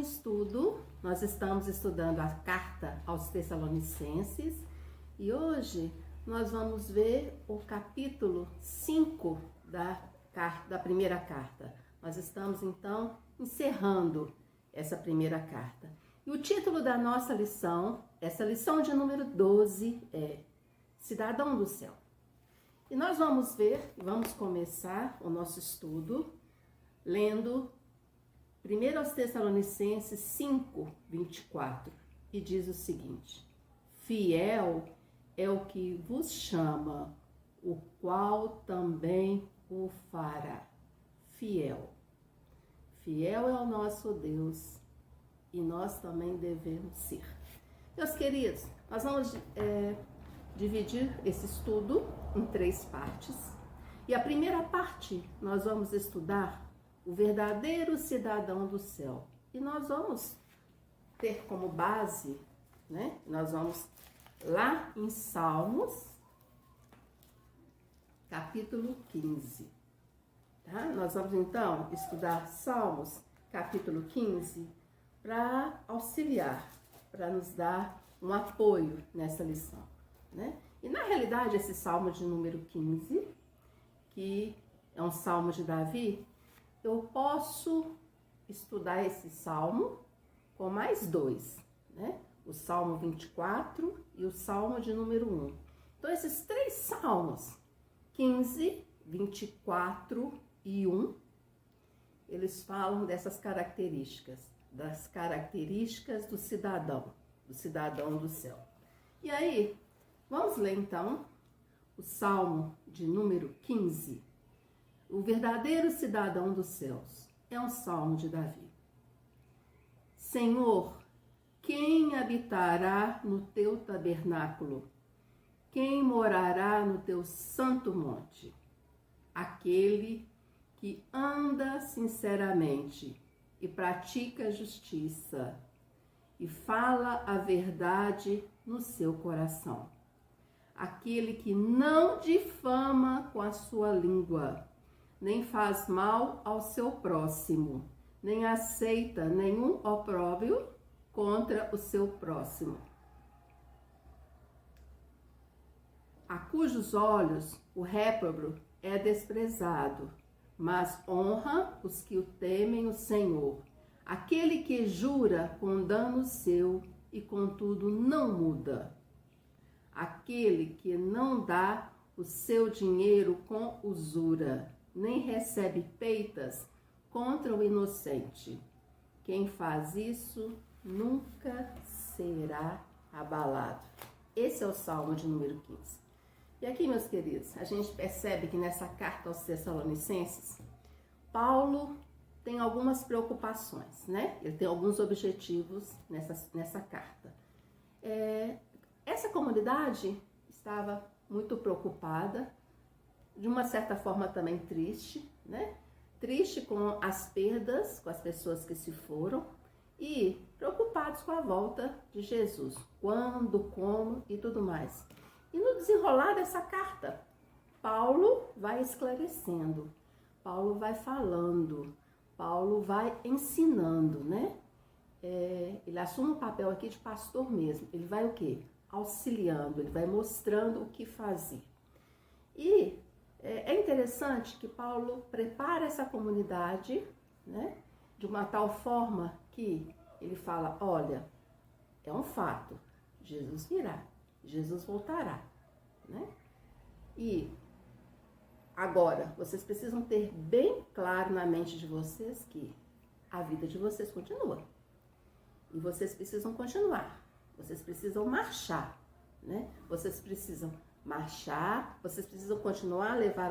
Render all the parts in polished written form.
estudo. Nós estamos estudando a carta aos Tessalonicenses e hoje nós vamos ver o capítulo 5 da primeira carta. Nós estamos então encerrando essa primeira carta. E o título da nossa lição, essa lição de número 12, é Cidadão do Céu. E nós vamos começar o nosso estudo lendo 1 aos Tessalonicenses 5, 24, e diz o seguinte: Fiel é o que vos chama, o qual também o fará. Fiel. Fiel é o nosso Deus e nós também devemos ser. Meus queridos, nós vamos dividir esse estudo em 3 partes. E a primeira parte nós vamos estudar o verdadeiro cidadão do céu. E nós vamos ter como base, né? Nós vamos lá em Salmos, capítulo 15. Tá? Nós vamos então estudar Salmos, capítulo 15, para auxiliar, para nos dar um apoio nessa lição, né? E na realidade esse Salmo de número 15, que é um Salmo de Davi, eu posso estudar esse Salmo com mais 2, né? O Salmo 24 e o Salmo de número 1. Então esses 3 Salmos, 15, 24 e 1, eles falam dessas características, das características do cidadão do céu. E aí, vamos ler então o Salmo de número 15, o verdadeiro cidadão dos céus. É um Salmo de Davi. Senhor, quem habitará no teu tabernáculo? Quem morará no teu santo monte? Aquele que anda sinceramente e pratica justiça e fala a verdade no seu coração. Aquele que não difama com a sua língua, nem faz mal ao seu próximo, nem aceita nenhum opróbrio contra o seu próximo. A cujos olhos o réprobo é desprezado, mas honra os que o temem o Senhor. Aquele que jura com dano seu e contudo não muda. Aquele que não dá o seu dinheiro com usura, nem recebe peitas contra o inocente. Quem faz isso nunca será abalado. Esse é o Salmo de número 15. E aqui, meus queridos, a gente percebe que nessa carta aos Tessalonicenses, Paulo tem algumas preocupações, né? Ele tem alguns objetivos nessa carta. Essa comunidade estava muito preocupada, de uma certa forma também triste, né? Triste com as perdas, com as pessoas que se foram e preocupados com a volta de Jesus. Quando, como e tudo mais. E no desenrolar dessa carta, Paulo vai esclarecendo, Paulo vai falando, Paulo vai ensinando, né? Ele assume o papel aqui de pastor mesmo. Ele vai o quê? Auxiliando, ele vai mostrando o que fazer. E é interessante que Paulo prepara essa comunidade, né? De uma tal forma que ele fala, olha, é um fato, Jesus virá. Jesus voltará, né? E agora, vocês precisam ter bem claro na mente de vocês que a vida de vocês continua. E vocês precisam continuar. Vocês precisam marchar, né? Vocês precisam marchar, vocês precisam continuar a levar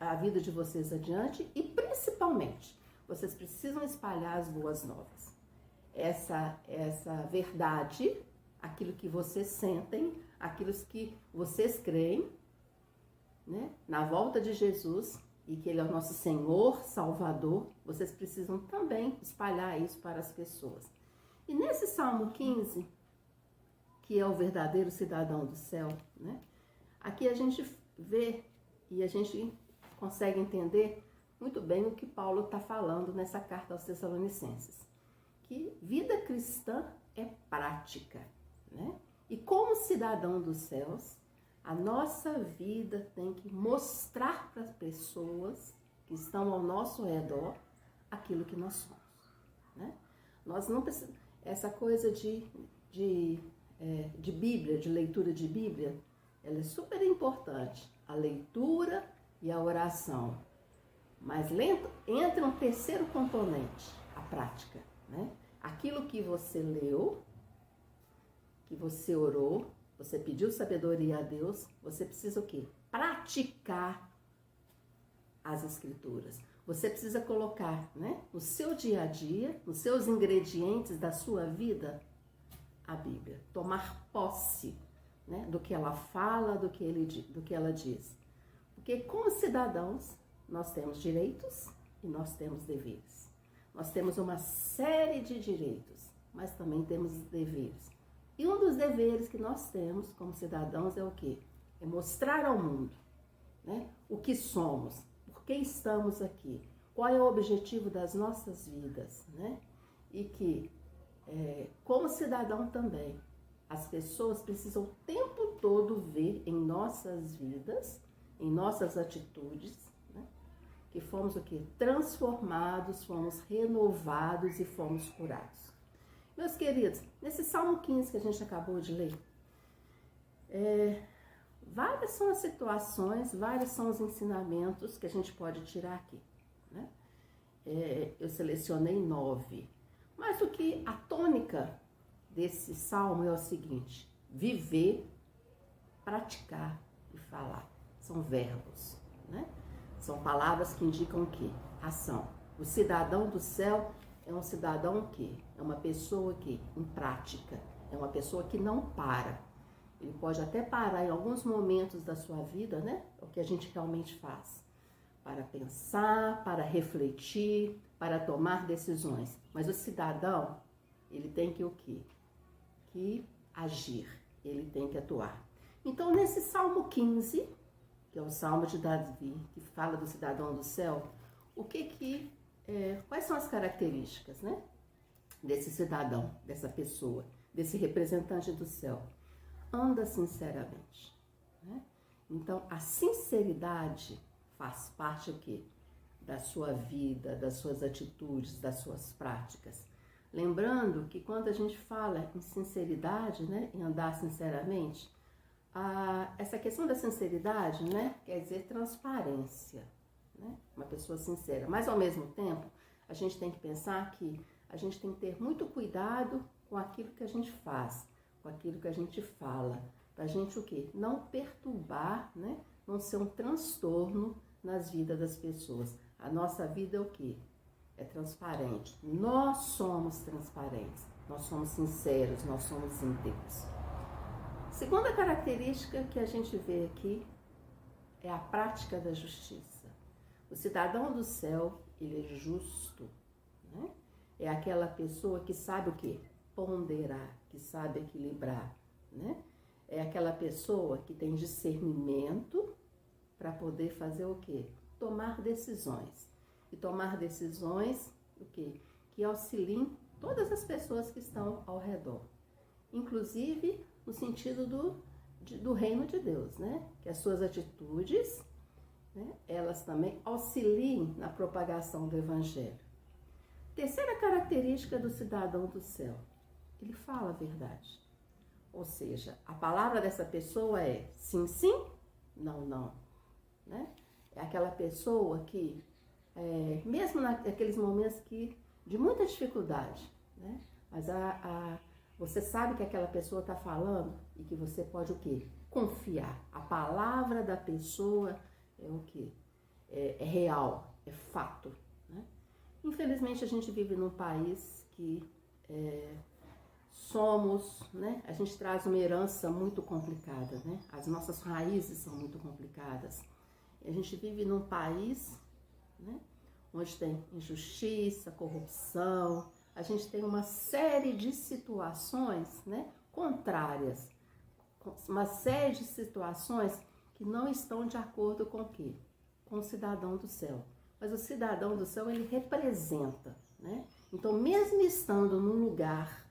a vida de vocês adiante e, principalmente, vocês precisam espalhar as boas novas. Essa verdade, aquilo que vocês sentem, aquilo que vocês creem, né, na volta de Jesus e que Ele é o nosso Senhor, Salvador, vocês precisam também espalhar isso para as pessoas. E nesse Salmo 15, que é o verdadeiro cidadão do céu, né, aqui a gente vê e a gente consegue entender muito bem o que Paulo está falando nessa carta aos Tessalonicenses. que vida cristã é prática, né? E como cidadão dos céus, a nossa vida tem que mostrar para as pessoas que estão ao nosso redor aquilo que nós somos, né? Nós não precisamos, essa coisa de Bíblia, de leitura de Bíblia, ela é super importante, a leitura e a oração. Mas entra um terceiro componente, a prática, né? Aquilo que você leu, que você orou, você pediu sabedoria a Deus, você precisa o quê? Praticar as escrituras. Você precisa colocar, né, no seu dia a dia, nos seus ingredientes da sua vida, a Bíblia. Tomar posse, né, do que ela fala, do que ela diz. Porque como cidadãos, nós temos direitos e nós temos deveres. Nós temos uma série de direitos, mas também temos deveres. E um dos deveres que nós temos como cidadãos é o quê? É mostrar ao mundo, né, o que somos, por que estamos aqui, qual é o objetivo das nossas vidas, né? E que, como cidadão também, as pessoas precisam o tempo todo ver em nossas vidas, em nossas atitudes, né, que fomos o quê? Transformados, fomos renovados e fomos curados. Meus queridos, nesse Salmo 15 que a gente acabou de ler, várias são as situações, vários são os ensinamentos que a gente pode tirar aqui, né? Eu selecionei 9, mas o que a tônica desse salmo é o seguinte: viver, praticar e falar. São verbos, né? São palavras que indicam o quê? Ação. O cidadão do céu é um cidadão o quê? É uma pessoa que, em prática, é uma pessoa que não para. Ele pode até parar em alguns momentos da sua vida, né? O que a gente realmente faz. Para pensar, para refletir, para tomar decisões. Mas o cidadão, ele tem que o quê? Que agir, ele tem que atuar. Então, nesse Salmo 15, que é o Salmo de Davi, que fala do cidadão do céu, quais são as características, né, desse cidadão, dessa pessoa, desse representante do céu? Anda sinceramente, né? Então, a sinceridade faz parte o quê? Da sua vida, das suas atitudes, das suas práticas. Lembrando que quando a gente fala em sinceridade, né, em andar sinceramente, essa questão da sinceridade, né, quer dizer transparência, né? Uma pessoa sincera. Mas ao mesmo tempo, a gente tem que pensar que a gente tem que ter muito cuidado com aquilo que a gente faz, com aquilo que a gente fala, para a gente o quê? Não perturbar, né? Não ser um transtorno nas vidas das pessoas. A nossa vida é o quê? É transparente. Nós somos transparentes, nós somos sinceros, nós somos íntegros. Segunda característica que a gente vê aqui é a prática da justiça. O cidadão do céu, ele é justo, né? É aquela pessoa que sabe o quê? Ponderar, que sabe equilibrar, né? É aquela pessoa que tem discernimento para poder fazer o quê? Tomar decisões. E tomar decisões, o quê? Que auxiliem todas as pessoas que estão ao redor. Inclusive no sentido do reino de Deus, né? Que as suas atitudes, né, elas também auxiliem na propagação do evangelho. Terceira característica do cidadão do céu, ele fala a verdade. Ou seja, a palavra dessa pessoa é sim, sim, não, não, né? É aquela pessoa que, mesmo naqueles momentos de muita dificuldade, né? Mas você sabe que aquela pessoa está falando e que você pode o quê? Confiar. A palavra da pessoa é o quê? É real, é fato, né? Infelizmente a gente vive num país que né? A gente traz uma herança muito complicada, né? As nossas raízes são muito complicadas. A gente vive num país, né, onde tem injustiça, corrupção, a gente tem uma série de situações, né, contrárias, uma série de situações que não estão de acordo com o quê? Com o cidadão do céu. Mas o cidadão do céu, ele representa, né? Então, mesmo estando num lugar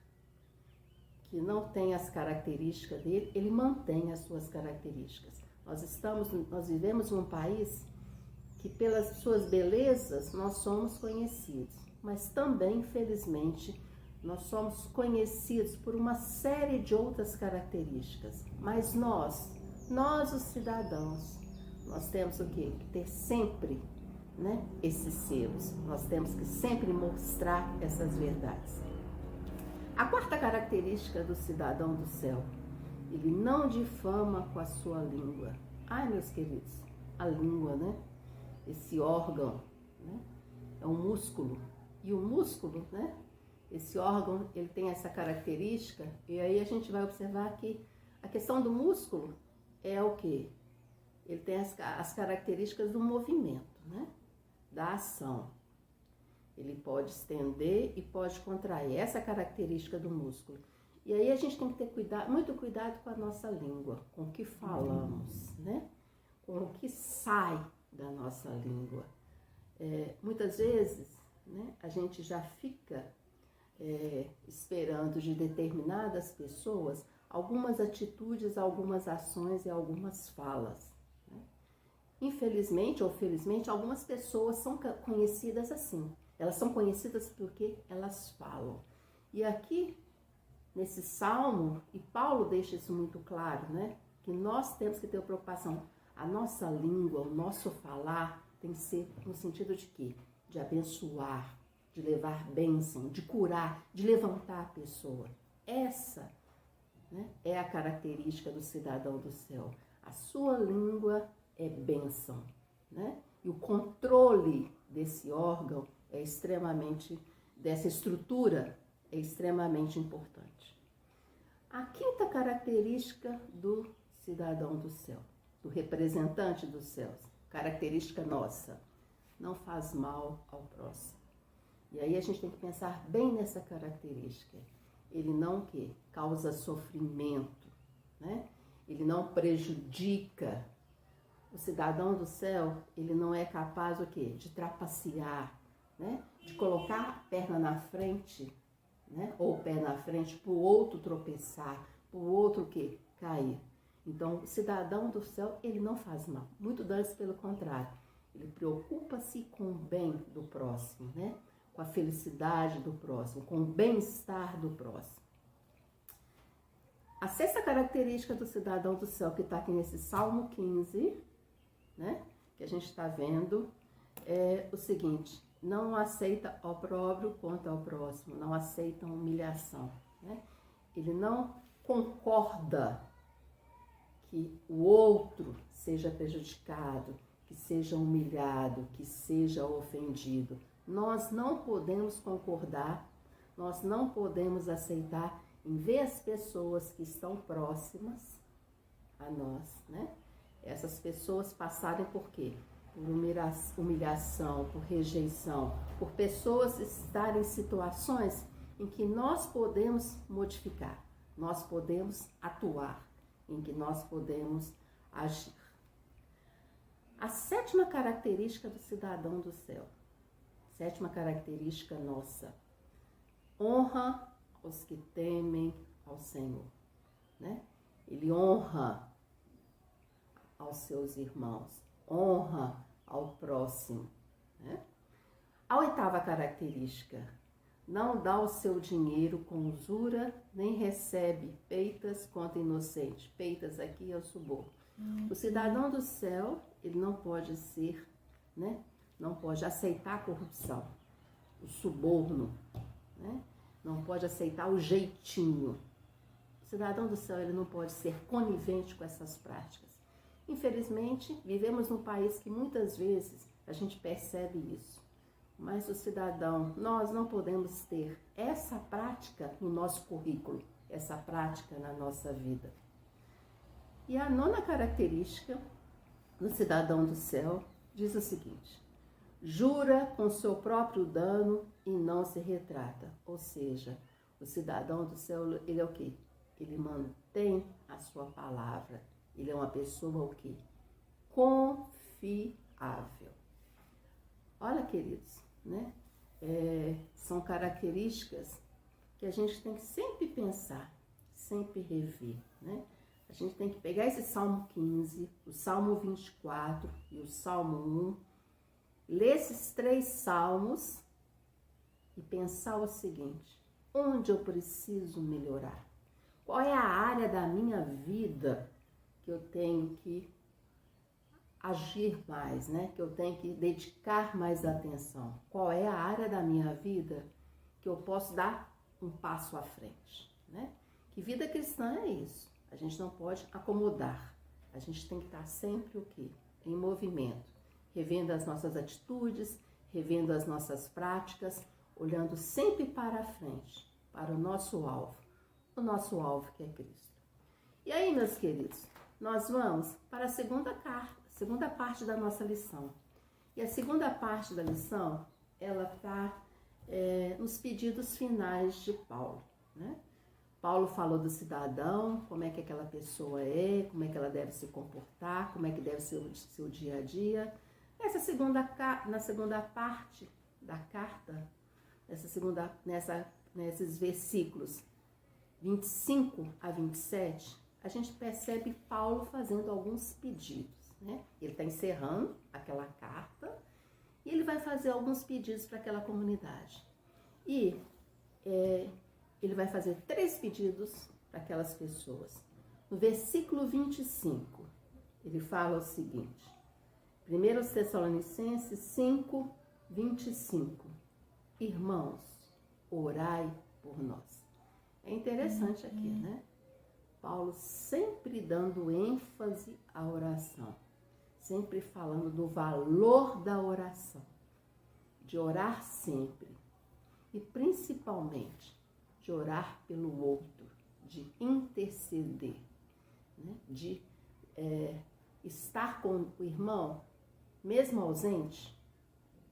que não tem as características dele, ele mantém as suas características. Nós vivemos num país que pelas suas belezas nós somos conhecidos, mas também, infelizmente, nós somos conhecidos por uma série de outras características. Mas nós os cidadãos, nós temos o quê? Que ter sempre, né, esses selos. Nós temos que sempre mostrar essas verdades. A quarta característica do cidadão do céu: ele não difama com a sua língua. Ai, meus queridos, a língua, né? Esse órgão, né? É um músculo. E o músculo, né? Esse órgão, ele tem essa característica. E aí a gente vai observar que a questão do músculo é o quê? Ele tem as características do movimento, né? Da ação. Ele pode estender e pode contrair. Essa é a característica do músculo. E aí a gente tem que ter muito cuidado com a nossa língua, com o que falamos, né? Com o que sai da nossa língua. Muitas vezes, né, a gente já fica esperando de determinadas pessoas algumas atitudes, algumas ações e algumas falas. Né? Infelizmente ou felizmente, algumas pessoas são conhecidas assim. Elas são conhecidas porque elas falam. E aqui, nesse salmo, e Paulo deixa isso muito claro, né? Que nós temos que ter preocupação. A nossa língua, o nosso falar tem que ser no sentido de quê? De abençoar, de levar bênção, de curar, de levantar a pessoa. Essa, né, é a característica do cidadão do céu. A sua língua é bênção, né? E o controle desse órgão dessa estrutura é extremamente importante. A quinta característica do cidadão do céu, do representante dos céus, característica nossa: não faz mal ao próximo. E aí a gente tem que pensar bem nessa característica. Ele não causa sofrimento, né? Ele não prejudica. O cidadão do céu, ele não é capaz de trapacear, né? De colocar a perna na frente, né? Ou o pé na frente para o outro tropeçar, para o outro cair. Então, o cidadão do céu, ele não faz mal. Muito antes, pelo contrário. Ele preocupa-se com o bem do próximo, né? Com a felicidade do próximo, com o bem-estar do próximo. A sexta característica do cidadão do céu, que está aqui nesse Salmo 15, né? Que a gente está vendo, é o seguinte: não aceita opróbrio contra o próximo, não aceita humilhação, né? Ele não concorda que o outro seja prejudicado, que seja humilhado, que seja ofendido. Nós não podemos concordar, nós não podemos aceitar em ver as pessoas que estão próximas a nós, né? Essas pessoas passarem por quê? Por humilhação, por rejeição, por pessoas estarem em situações em que nós podemos modificar, nós podemos atuar, em que nós podemos agir. A sétima característica do cidadão do céu, sétima característica nossa: honra os que temem ao Senhor, né? Ele honra aos seus irmãos, honra ao próximo, né? A oitava característica: não dá o seu dinheiro com usura, nem recebe peitas contra inocente. Peitas aqui é o suborno. O cidadão do céu, ele não pode ser, né? Não pode aceitar a corrupção, o suborno, né? Não pode aceitar o jeitinho. O cidadão do céu, ele não pode ser conivente com essas práticas. Infelizmente, vivemos num país que muitas vezes a gente percebe isso. Mas o cidadão, nós não podemos ter essa prática no nosso currículo, essa prática na nossa vida. E a nona característica do cidadão do céu diz o seguinte: jura com seu próprio dano e não se retrata. Ou seja, o cidadão do céu, ele é o quê? Ele mantém a sua palavra. Ele é uma pessoa o quê? Confiável. Olha, queridos, né? são características que a gente tem que sempre pensar, sempre rever, né? A gente tem que pegar esse Salmo 15, o Salmo 24 e o Salmo 1, ler esses 3 salmos e pensar o seguinte: onde eu preciso melhorar? Qual é a área da minha vida que eu tenho que agir mais, né? Que eu tenho que dedicar mais atenção? Qual é a área da minha vida que eu posso dar um passo à frente, né? Que vida cristã é isso. A gente não pode acomodar. A gente tem que estar sempre o quê? Em movimento, revendo as nossas atitudes, revendo as nossas práticas, olhando sempre para a frente, para o nosso alvo que é Cristo. E aí, meus queridos, nós vamos para a segunda parte da nossa lição. E a segunda parte da lição, ela está nos pedidos finais de Paulo, né? Paulo falou do cidadão, como é que aquela pessoa é, como é que ela deve se comportar, como é que deve ser o seu dia a dia. Na segunda parte da carta, nesses versículos 25 a 27, a gente percebe Paulo fazendo alguns pedidos, né? Ele está encerrando aquela carta e ele vai fazer alguns pedidos para aquela comunidade. E ele vai fazer 3 pedidos para aquelas pessoas. No versículo 25, ele fala o seguinte: 1 Tessalonicenses 5, 25. Irmãos, orai por nós. É interessante aqui, né? Paulo sempre dando ênfase à oração, sempre falando do valor da oração, de orar sempre e principalmente de orar pelo outro, de interceder, né? De estar com o irmão, mesmo ausente,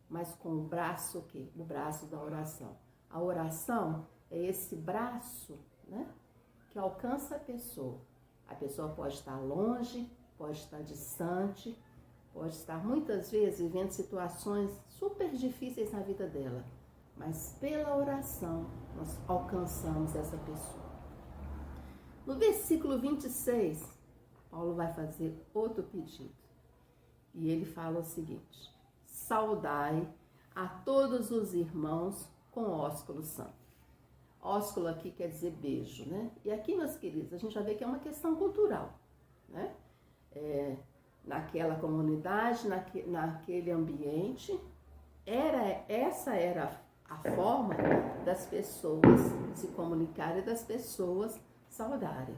mas com o braço o quê? O braço da oração. A oração é esse braço, né, que alcança a pessoa. A pessoa pode estar longe, pode estar distante, pode estar muitas vezes vivendo situações super difíceis na vida dela, mas pela oração nós alcançamos essa pessoa. No versículo 26, Paulo vai fazer outro pedido. E ele fala o seguinte: saudai a todos os irmãos com ósculo santo. Ósculo aqui quer dizer beijo, né? E aqui, meus queridos, a gente já vê que é uma questão cultural, né? Naquela comunidade, naquele ambiente, essa era a forma das pessoas se comunicarem, das pessoas saudarem.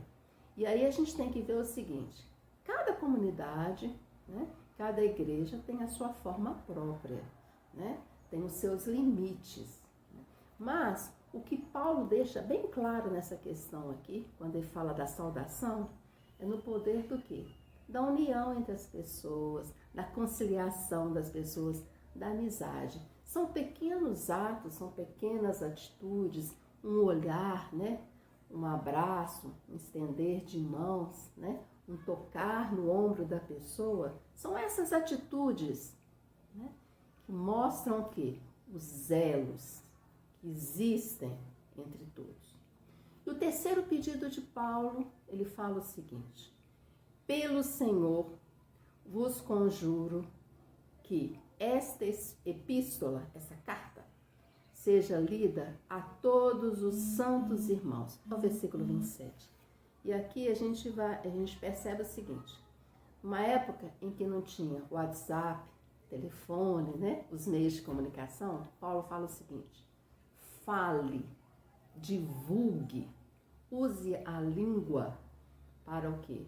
E aí a gente tem que ver o seguinte: cada comunidade, né, cada igreja tem a sua forma própria, né, tem os seus limites. Mas o que Paulo deixa bem claro nessa questão aqui, quando ele fala da saudação, é no poder do quê? Da união entre as pessoas, da conciliação das pessoas, da amizade. São pequenos atos, são pequenas atitudes, um olhar, né? Um abraço, um estender de mãos, né? Um tocar no ombro da pessoa. São essas atitudes, né, que mostram o quê? Os elos que existem entre todos. E o terceiro pedido de Paulo, ele fala o seguinte: pelo Senhor vos conjuro que esta epístola, essa carta, seja lida a todos os santos irmãos. É o versículo 27. E aqui a gente percebe o seguinte: uma época em que não tinha WhatsApp, telefone, né, os meios de comunicação, Paulo fala o seguinte: fale, divulgue, use a língua para o quê?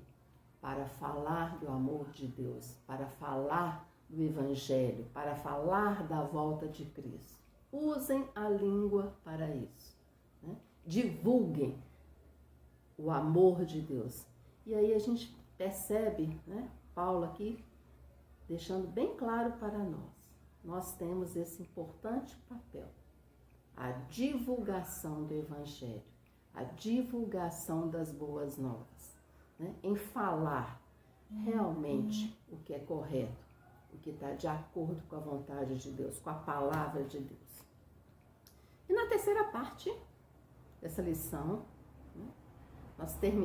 Para falar do amor de Deus, para falar do Evangelho, para falar da volta de Cristo. Usem a língua para isso, né? Divulguem o amor de Deus. E aí a gente percebe, né, Paulo aqui deixando bem claro para nós temos esse importante papel, a divulgação do Evangelho, a divulgação das boas novas, né? Em falar realmente o que é correto, o que está de acordo com a vontade de Deus, com a palavra de Deus. E na terceira parte dessa lição, né,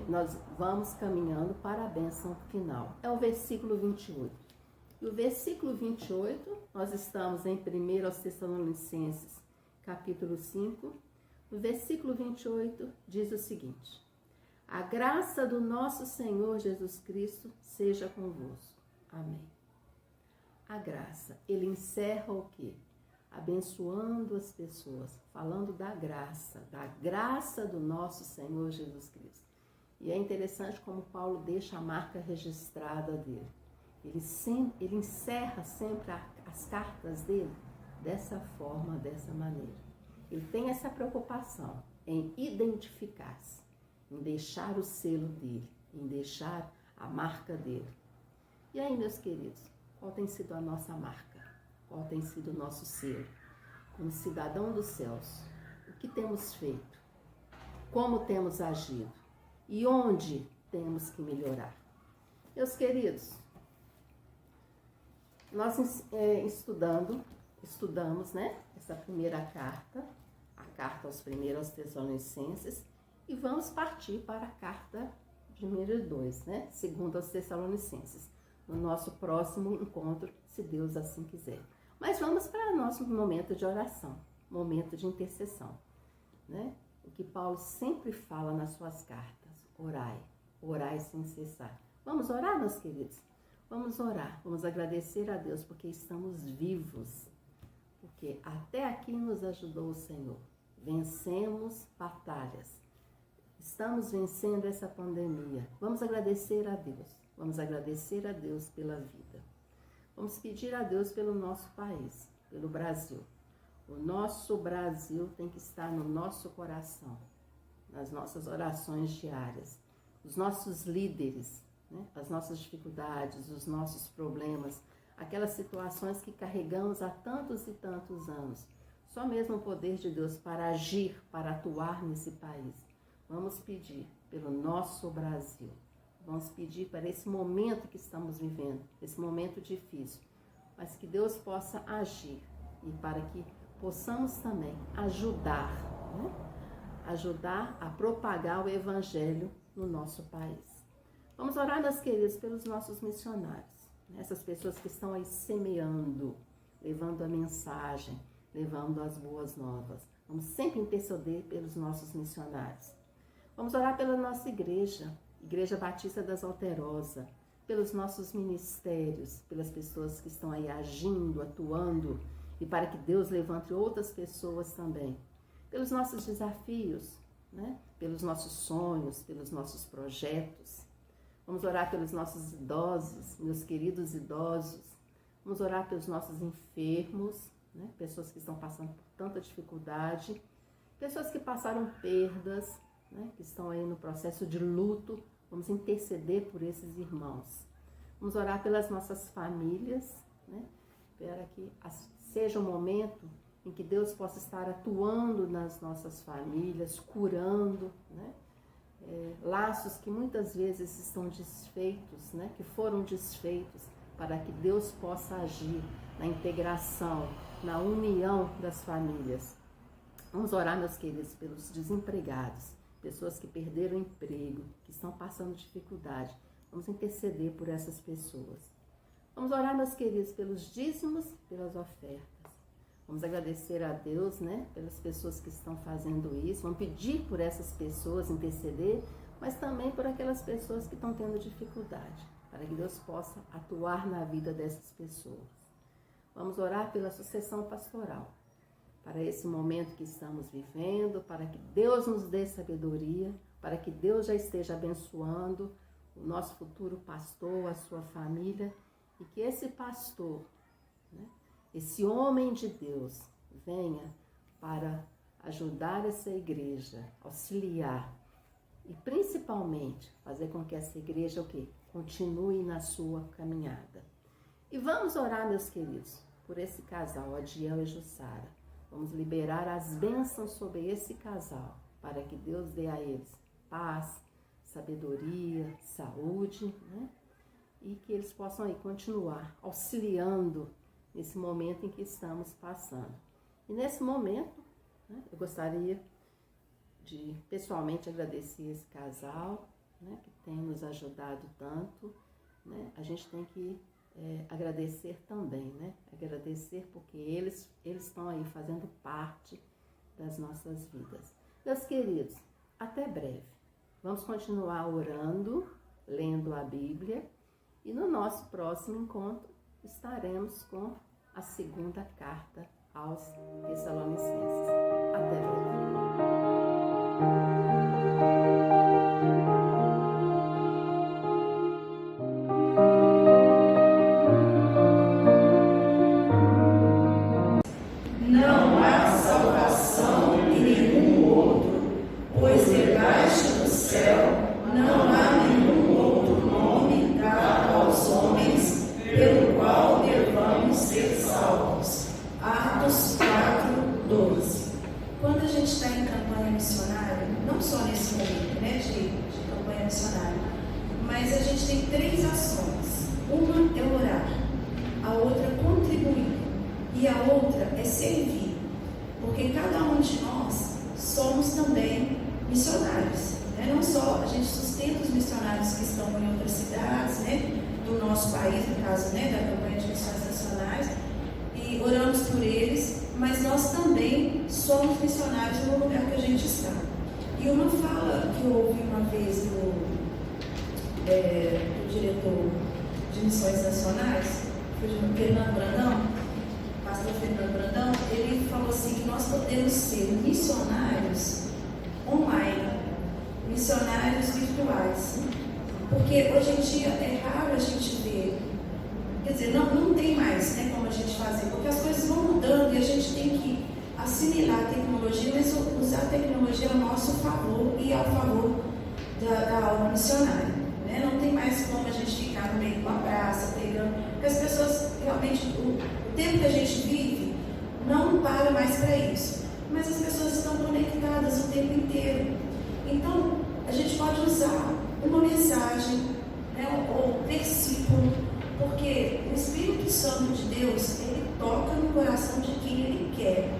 nós vamos caminhando para a bênção final. É o versículo 28. E o versículo 28, nós estamos em 1 Tessalonicenses, capítulo 5. O versículo 28 diz o seguinte: a graça do nosso Senhor Jesus Cristo seja convosco. Amém. A graça, ele encerra o quê? Abençoando as pessoas, falando da graça do nosso Senhor Jesus Cristo. E é interessante como Paulo deixa a marca registrada dele. Ele encerra sempre as cartas dele dessa forma, dessa maneira. Ele tem essa preocupação em identificar-se, em deixar o selo dele, em deixar a marca dele. E aí, meus queridos, qual tem sido a nossa marca? Qual tem sido o nosso selo? Como cidadão dos céus, o que temos feito? Como temos agido? E onde temos que melhorar? Meus queridos, nós estudamos, né, essa primeira carta, a carta aos 1 Tessalonicenses, e vamos partir para a carta de número 2, né, 2 Tessalonicenses, no nosso próximo encontro, se Deus assim quiser. Mas vamos para o nosso momento de oração, momento de intercessão, né? O que Paulo sempre fala nas suas cartas: orai, orai sem cessar. Vamos orar, meus queridos? Vamos orar, vamos agradecer a Deus porque estamos vivos, porque até aqui nos ajudou o Senhor. Vencemos batalhas, estamos vencendo essa pandemia. Vamos agradecer a Deus pela vida. Vamos pedir a Deus pelo nosso país, pelo Brasil. O nosso Brasil tem que estar no nosso coração, nas nossas orações diárias. Os nossos líderes, né? As nossas dificuldades, os nossos problemas, aquelas situações que carregamos há tantos e tantos anos. Só mesmo o poder de Deus para agir, para atuar nesse país. Vamos pedir pelo nosso Brasil. Vamos pedir para esse momento que estamos vivendo, esse momento difícil, mas que Deus possa agir e para que possamos também ajudar, né? Ajudar a propagar o Evangelho no nosso país. Vamos orar, meus queridos, pelos nossos missionários, né? Essas pessoas que estão aí semeando, levando a mensagem, levando as boas novas. Vamos sempre interceder pelos nossos missionários. Vamos orar pela nossa igreja, Igreja Batista das Alterosa, pelos nossos ministérios, pelas pessoas que estão aí agindo, atuando, e para que Deus levante outras pessoas também. Pelos nossos desafios, né? Pelos nossos sonhos, pelos nossos projetos. Vamos orar pelos nossos idosos, meus queridos idosos. Vamos orar pelos nossos enfermos, né? Pessoas que estão passando por tanta dificuldade, pessoas que passaram perdas, né? Que estão aí no processo de luto. Vamos interceder por esses irmãos. Vamos orar pelas nossas famílias, né? Para que seja um momento em que Deus possa estar atuando nas nossas famílias, curando, né? Laços que muitas vezes estão desfeitos, né? Que foram desfeitos, para que Deus possa agir na integração, na união das famílias. Vamos orar, meus queridos, pelos desempregados, pessoas que perderam o emprego, que estão passando dificuldade. Vamos interceder por essas pessoas. Vamos orar, meus queridos, pelos dízimos, pelas ofertas. Vamos agradecer a Deus, né, pelas pessoas que estão fazendo isso. Vamos pedir por essas pessoas, interceder, mas também por aquelas pessoas que estão tendo dificuldade, para que Deus possa atuar na vida dessas pessoas. Vamos orar pela sucessão pastoral, para esse momento que estamos vivendo, para que Deus nos dê sabedoria, para que Deus já esteja abençoando o nosso futuro pastor, a sua família, e que esse pastor, né, esse homem de Deus, venha para ajudar essa igreja, auxiliar e principalmente fazer com que essa igreja continue na sua caminhada. E vamos orar, meus queridos, por esse casal, Adiel e Jussara. Vamos liberar as bênçãos sobre esse casal, para que Deus dê a eles paz, sabedoria, saúde, né? E que eles possam aí continuar auxiliando nesse momento em que estamos passando. E nesse momento, né? Eu gostaria de pessoalmente agradecer esse casal, né, que tem nos ajudado tanto, né? A gente tem que agradecer também, né? Agradecer porque eles estão aí fazendo parte das nossas vidas. Meus queridos, até breve. Vamos continuar orando, lendo a Bíblia, e no nosso próximo encontro estaremos com a segunda carta aos Tessalonicenses. Até breve. Quando a gente está em campanha missionária, não só nesse momento, né, de campanha missionária, mas a gente tem 3 ações. Uma é orar, a outra é contribuir e a outra é servir, porque cada um de nós somos também missionários, né? Não só a gente sustenta os missionários que estão em outras cidades, né, do nosso país, no caso, né, da campanha de missões nacionais, e oramos por eles, mas nós também somos missionários no lugar que a gente está. E uma fala que eu ouvi uma vez do diretor de missões nacionais, foi o Fernando Brandão, pastor Fernando Brandão, ele falou assim que nós podemos ser missionários online, missionários virtuais, porque hoje em dia é raro a gente ver, quer dizer, não tem mais, né, como a gente fazer, porque as coisas vão mudando e a gente tem que assimilar a tecnologia, mas usar a tecnologia ao nosso favor e ao favor da obra missionária, né? Não tem mais como a gente ficar no meio de uma praça, pegando, porque as pessoas realmente, o tempo que a gente vive não para mais para isso, mas as pessoas estão conectadas o tempo inteiro. Então, a gente pode usar uma mensagem, né, ou versículo, porque o Espírito Santo de Deus, ele toca no coração de quem ele quer.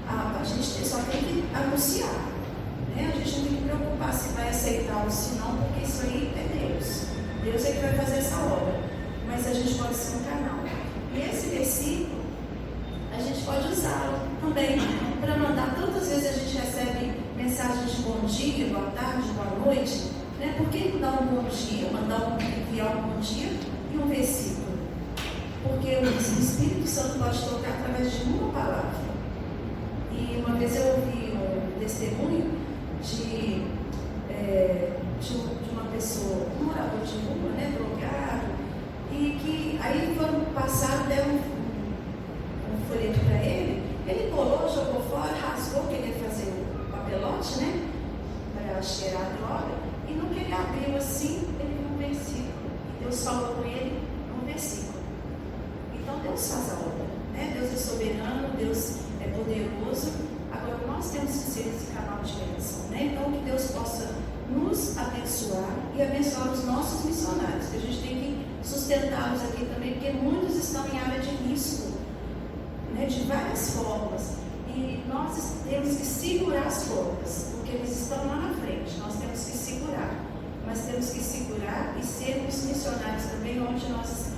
A gente só tem que anunciar, né? A gente não tem que preocupar se vai aceitar ou se não, porque isso aí é Deus. Deus é que vai fazer essa obra, mas a gente pode ser um canal. E esse versículo, a gente pode usá-lo também para mandar. Tantas vezes a gente recebe mensagens de bom dia, boa tarde, boa noite, né? Por que não dar um bom dia, enviar um bom dia e um versículo? Porque o Espírito Santo pode tocar através de uma palavra. E uma vez eu ouvi um testemunho de uma pessoa, um morador de rua, né, drogado, e que aí foram passar, deram um folheto para ele, ele colou, jogou fora, rasgou, queria fazer o papelote, né, para cheirar a droga, e no que ele abriu assim, ele viu um versículo, e Deus falou com ele um versículo. Então Deus faz a obra, né? Deus é soberano, Deus é poderoso. Agora nós temos que ser esse canal de bênção, né? Então que Deus possa nos abençoar e abençoar os nossos missionários, que a gente tem que sustentá-los aqui também, porque muitos estão em área de risco, né? De várias formas, e nós temos que segurar as portas, porque eles estão lá na frente, nós temos que segurar, mas temos que segurar e sermos missionários também onde nós estamos.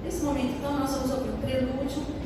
Nesse momento, então, nós vamos ouvir o prelúdio.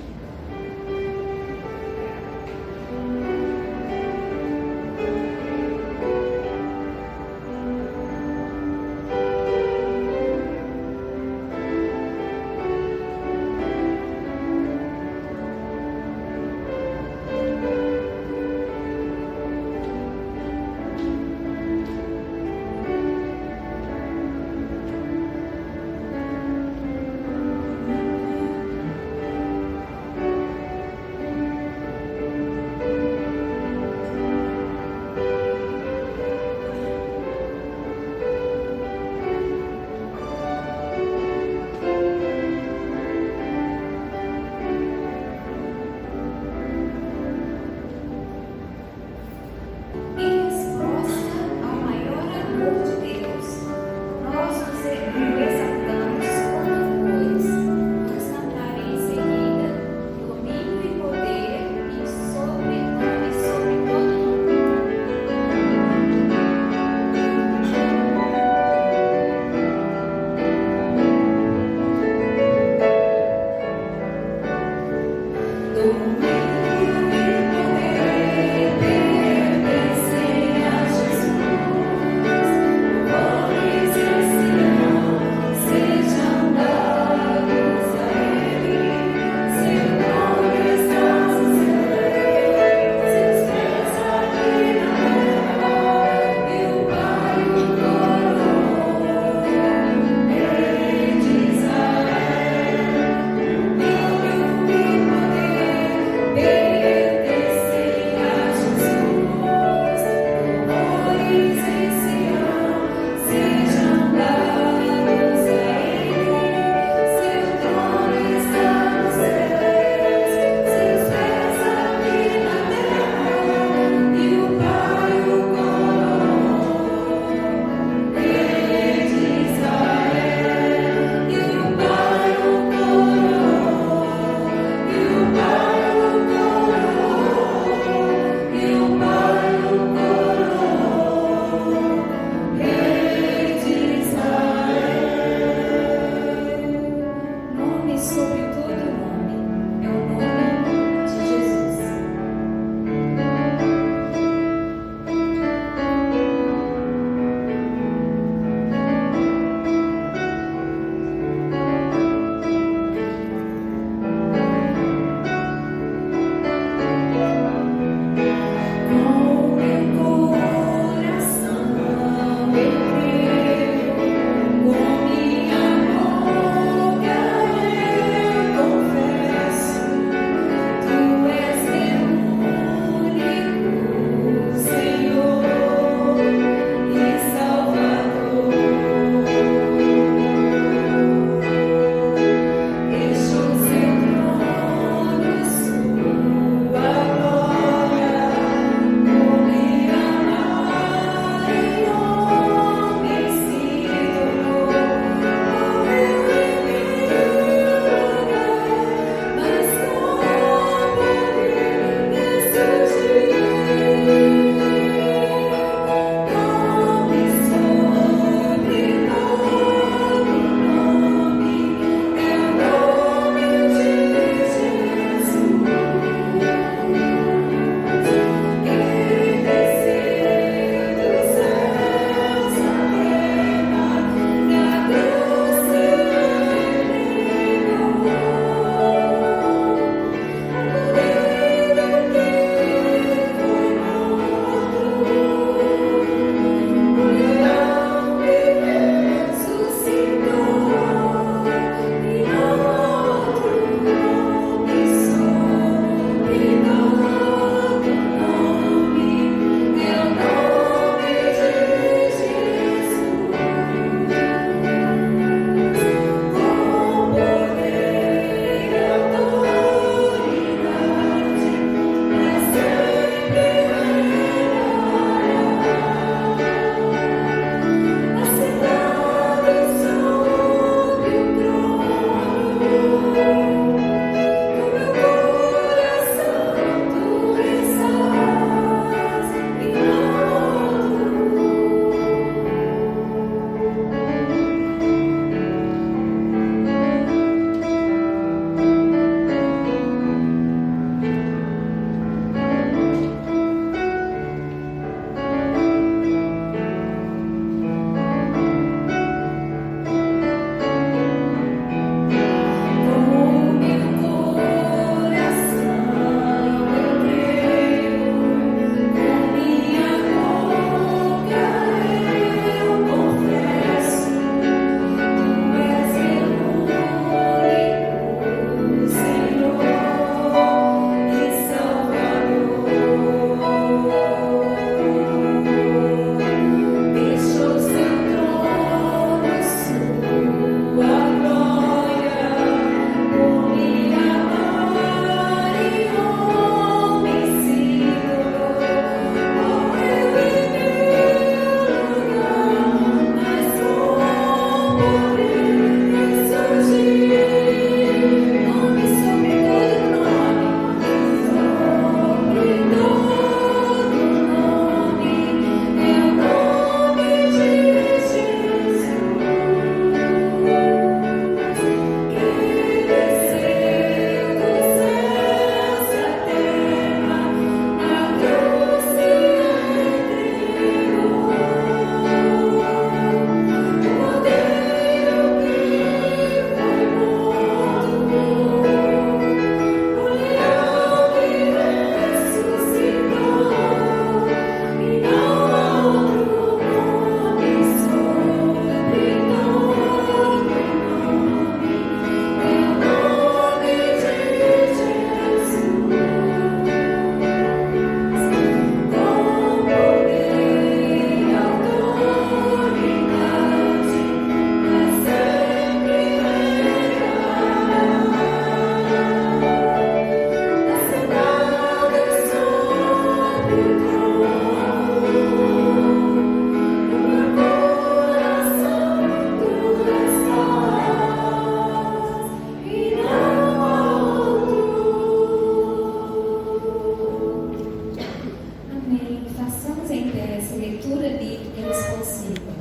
Espírito é responsiva.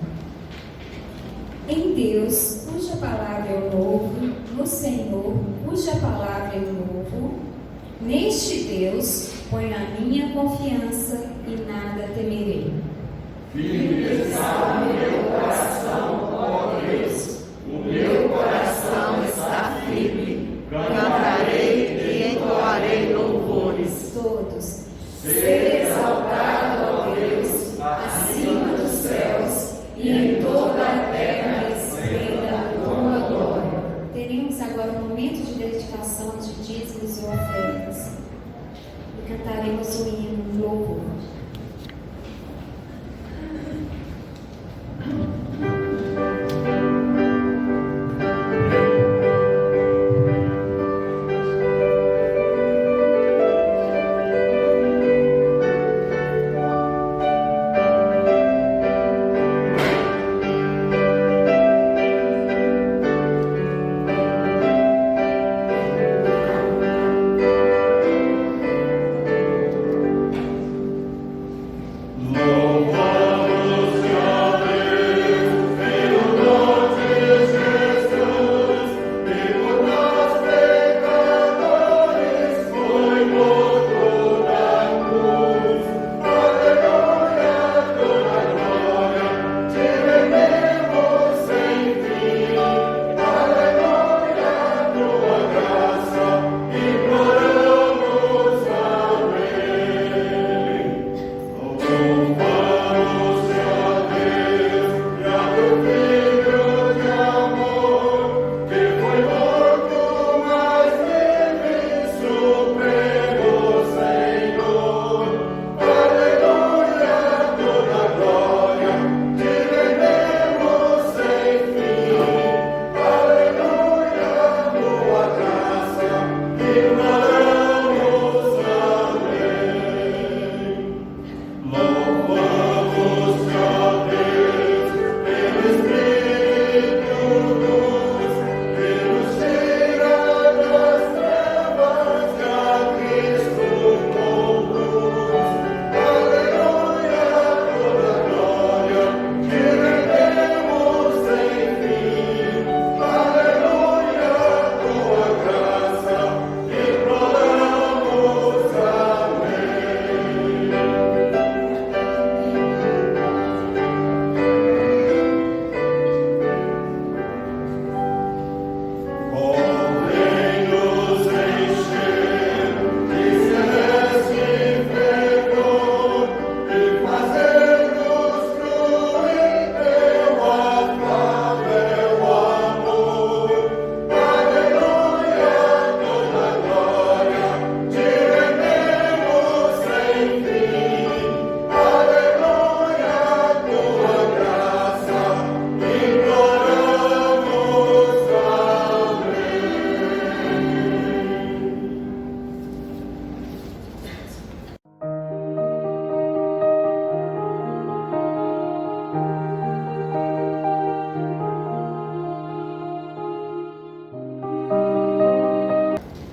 Em Deus, cuja palavra é o novo, no Senhor, cuja palavra é o novo, neste Deus ponho a minha confiança e nada temerei. Firme está o meu coração, ó Deus, o meu coração está firme, cantarei e entoarei louvores. Todos, Ser exaltado, ó Deus, acima dos céus, e em toda a terra esplenda a tua glória. teremos agora um momento de dedicação de dízimos e ofertas. E cantaremos o hino louvor.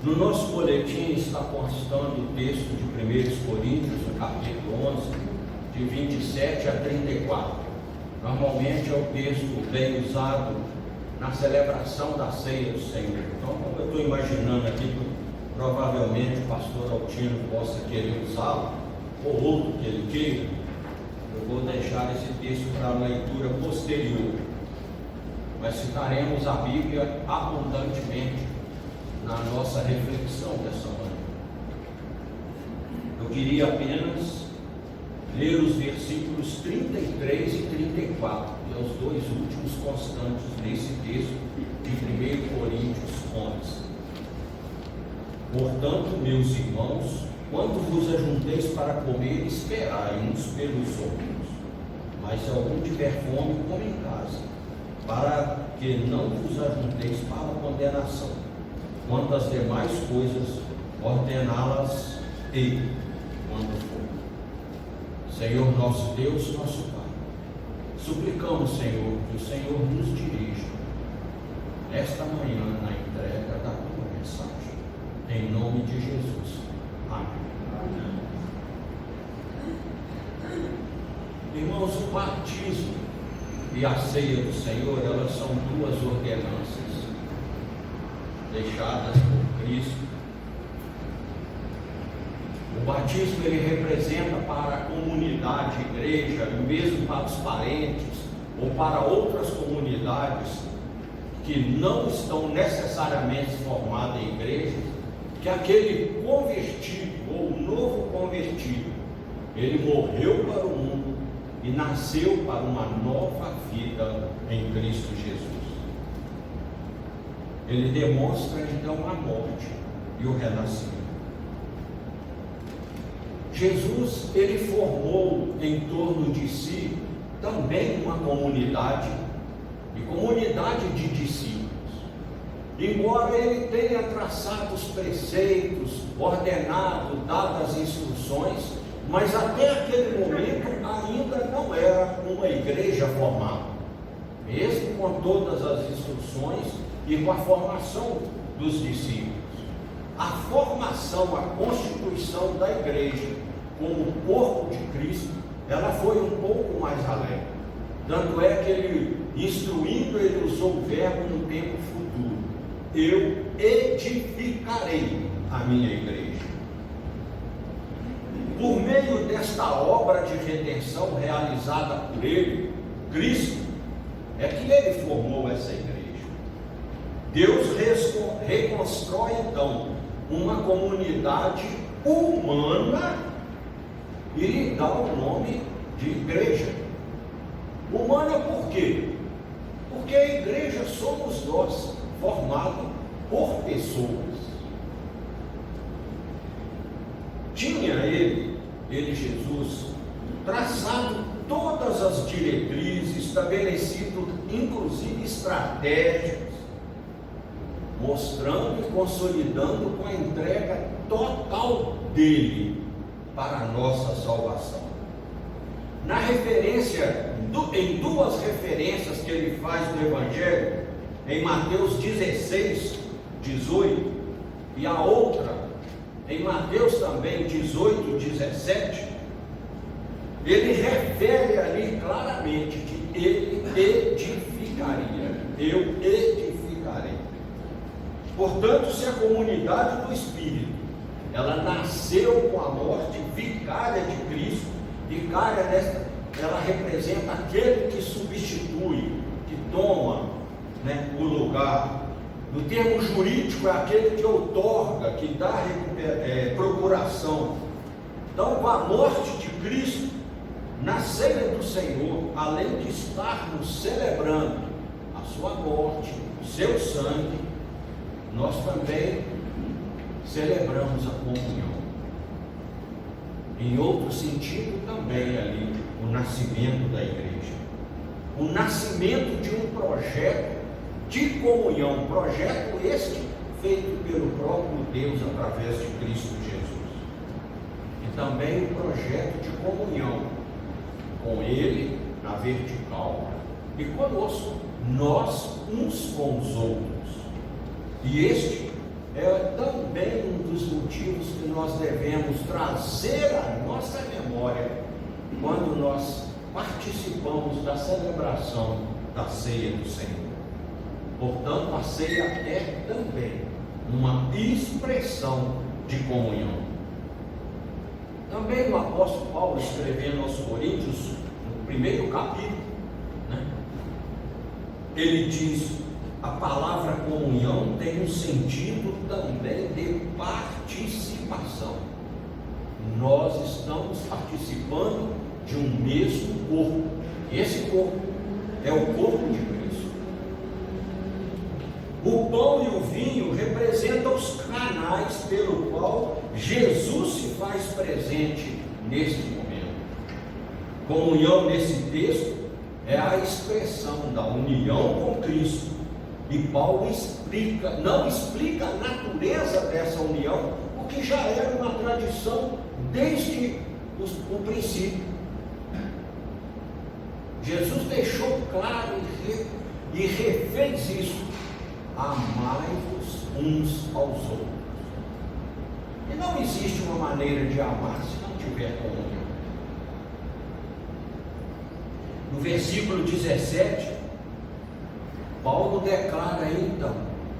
No nosso boletim está constando o texto de 1 Coríntios, no capítulo 11, de 27 a 34. Normalmente é o texto bem usado na celebração da ceia do Senhor. Então, como eu estou imaginando aqui, provavelmente o pastor Altino possa querer usá-lo, ou outro que ele queira, eu vou deixar esse texto para a leitura posterior. Mas citaremos a Bíblia abundantemente na nossa reflexão dessa manhã. Eu queria apenas ler os versículos 33 e 34, que são os dois últimos constantes nesse texto de 1 Coríntios 11. Portanto, meus irmãos, quando vos ajunteis para comer, esperai uns pelos outros. Mas se algum tiver fome, come em casa, para que não vos ajunteis para a condenação. Quanto às demais coisas, ordená-las Ele, quando for. Senhor nosso Deus, nosso Pai, suplicamos, Senhor, que o Senhor nos dirija esta manhã na entrega da tua mensagem. Em nome de Jesus. Amém. Irmãos, Irmãos, o batismo e a ceia do Senhor, elas são duas ordenanças deixadas por Cristo. O batismo, ele representa para a comunidade, a igreja, mesmo para os parentes ou para outras comunidades que não estão necessariamente formadas em igrejas, que aquele convertido ou novo convertido, ele morreu para o mundo e nasceu para uma nova vida em Cristo Jesus. Ele demonstra então a morte e o renascimento. Jesus, ele formou em torno de si também uma comunidade, e comunidade de discípulos. Embora ele tenha traçado os preceitos, ordenado, dado as instruções, mas até aquele momento ainda não era uma igreja formada, mesmo com todas as instruções e com a formação dos discípulos. A formação, a constituição da igreja como corpo de Cristo, ela foi um pouco mais além. Tanto é que ele, instruindo, ele usou o verbo no tempo futuro: eu edificarei a minha igreja. Por meio desta obra de redenção realizada por ele, Cristo, é que ele formou essa igreja. Deus reconstrói então uma comunidade humana e lhe dá o nome de igreja. Humana por quê? Porque a igreja somos nós, formado por pessoas. Tinha ele Jesus, traçado todas as diretrizes, estabelecido inclusive estratégias, mostrando e consolidando com a entrega total dele para a nossa salvação. Na referência, em duas referências que ele faz no Evangelho, em Mateus 16, 18, e a outra em Mateus também 18, 17, ele refere ali claramente que ele edificaria. Eu edificarei. Portanto, se a comunidade do Espírito, ela nasceu com a morte vicária de Cristo, vicária desta, ela representa aquele que substitui, que toma, o lugar. No termo jurídico, é aquele que outorga, que dá procuração. Então, com a morte de Cristo, na ceia do Senhor, além de estarmos celebrando a sua morte, o seu sangue, nós também celebramos a comunhão. Em outro sentido, também ali, o nascimento da igreja. O nascimento de um projeto de comunhão, projeto este feito pelo próprio Deus através de Cristo Jesus. E também o projeto de comunhão com Ele na vertical e conosco, nós uns com os outros. E este é também um dos motivos que nós devemos trazer à nossa memória quando nós participamos da celebração da ceia do Senhor. Portanto, a ceia é também uma expressão de comunhão. Também o apóstolo Paulo, escrevendo aos Coríntios, no primeiro capítulo, ele diz: a palavra comunhão tem um sentido também de participação. Nós estamos participando de um mesmo corpo. Esse corpo é o corpo de Cristo. O pão e o vinho representam os canais pelo qual Jesus se faz presente neste momento. Comunhão nesse texto é a expressão da união com Cristo. E Paulo não explica a natureza dessa união, porque já era uma tradição desde o princípio. Jesus deixou claro e refez isso: amai-vos uns aos outros. E não existe uma maneira de amar se não tiver comunhão. No versículo 17, Paulo declara então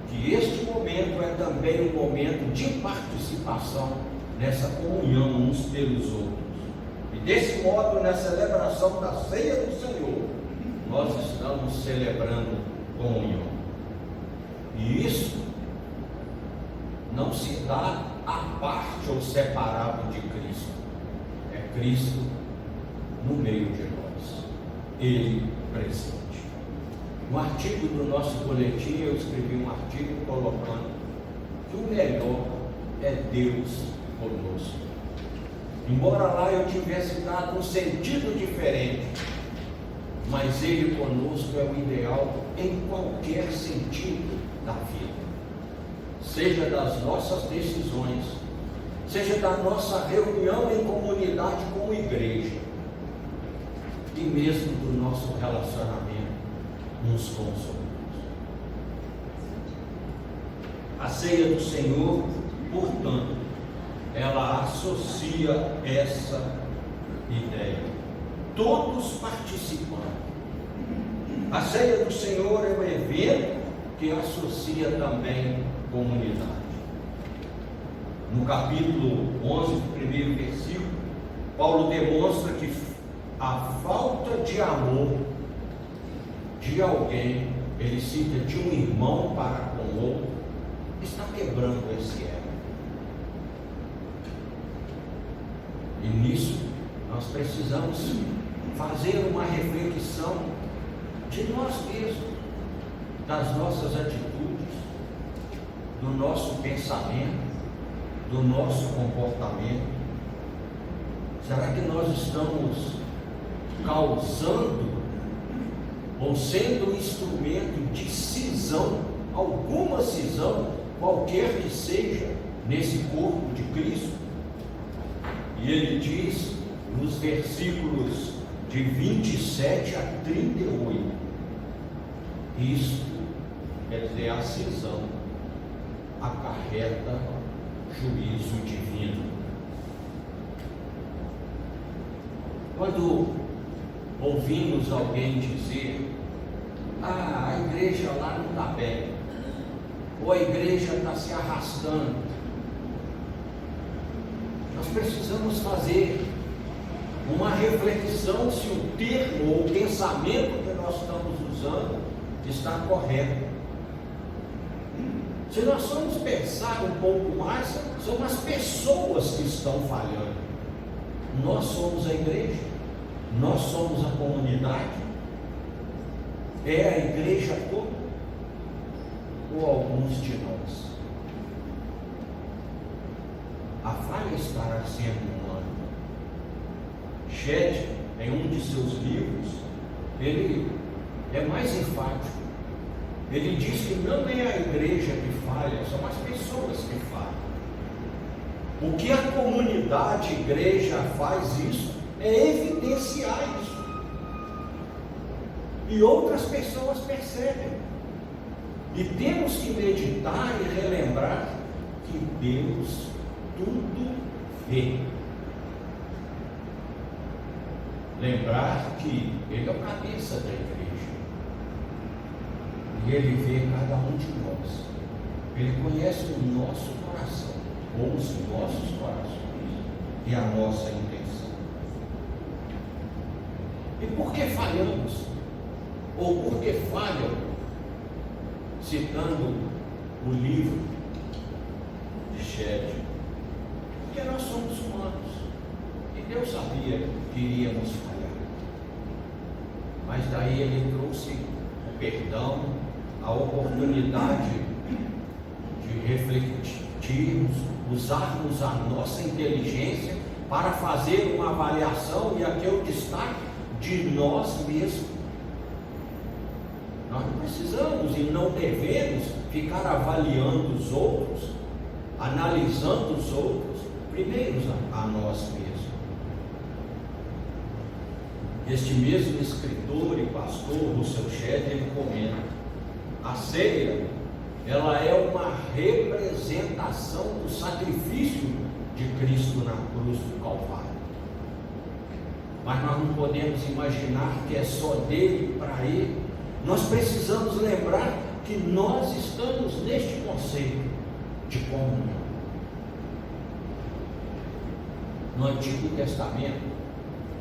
que este momento é também um momento de participação nessa comunhão uns pelos outros. E desse modo, na celebração da ceia do Senhor, nós estamos celebrando comunhão. E isso não se dá à parte ou separado de Cristo. É Cristo no meio de nós, Ele presente. No artigo do nosso boletim, eu escrevi um artigo colocando que o melhor é Deus conosco. Embora lá eu tivesse dado um sentido diferente, mas Ele conosco é o ideal em qualquer sentido da vida. Seja das nossas decisões, seja da nossa reunião em comunidade como igreja, e mesmo do nosso relacionamento uns com os outros. A ceia do Senhor, portanto, ela associa essa ideia. Todos participando. A ceia do Senhor é um evento que associa também comunidade. No capítulo 11, do primeiro versículo, Paulo demonstra que a falta de amor de alguém, ele cita de um irmão para com o outro, está quebrando esse elo. E nisso nós precisamos fazer uma reflexão de nós mesmos, das nossas atitudes, do nosso pensamento, do nosso comportamento. Será que nós estamos causando ou sendo um instrumento de cisão, alguma cisão, qualquer que seja, nesse corpo de Cristo? E ele diz nos versículos de 27 a 38, isto, quer dizer, a cisão acarreta juízo divino. Quando ouvimos alguém dizer: a igreja lá não está bem, ou a igreja está se arrastando, nós precisamos fazer uma reflexão se o termo ou o pensamento que nós estamos usando está correto. Se nós formos pensar um pouco mais, são as pessoas que estão falhando. Nós somos a igreja, nós somos a comunidade, é a igreja toda, ou alguns de nós? A falha estará sendo humana. Shedd, em um de seus livros, ele é mais enfático. Ele diz que não é a igreja que falha, são as pessoas que falham. O que a comunidade, igreja faz isso, é evidenciar isso. E outras pessoas percebem. E temos que meditar e relembrar que Deus tudo vê. Lembrar que Ele é o cabeça da igreja. E Ele vê cada um de nós. Ele conhece o nosso coração, ou os nossos corações, e a nossa intenção. E por que falhamos? Ou por que falham? Citando o livro de Shedd, porque nós somos humanos, e Deus sabia que iríamos falhar. Mas daí Ele trouxe o perdão, a oportunidade de refletirmos, usarmos a nossa inteligência para fazer uma avaliação, e aqui é o destaque de nós mesmos. Nós não precisamos e não devemos ficar avaliando os outros, analisando os outros, primeiro a nós mesmos. Este mesmo escritor e pastor Russell Shedd, ele comenta: a ceia, ela é uma representação do sacrifício de Cristo na cruz do Calvário. mas nós não podemos imaginar que é só dele para ele. Nós precisamos lembrar que nós estamos neste conceito de comunhão. No Antigo Testamento,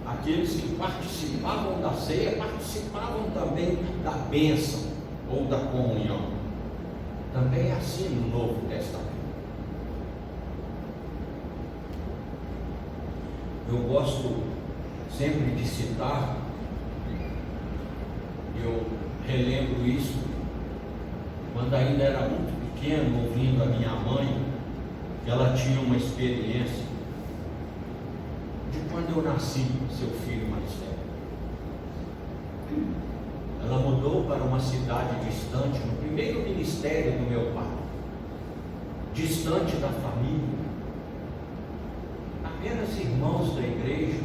aqueles que participavam da ceia participavam também da bênção ou da comunhão. Também é assim no Novo Testamento. Eu gosto sempre de citar, eu relembro isso quando ainda era muito pequeno, ouvindo a minha mãe, que ela tinha uma experiência de quando eu nasci, seu filho mais velho. Ela mudou para uma cidade distante, no primeiro ministério do meu pai, distante da família, apenas irmãos da igreja.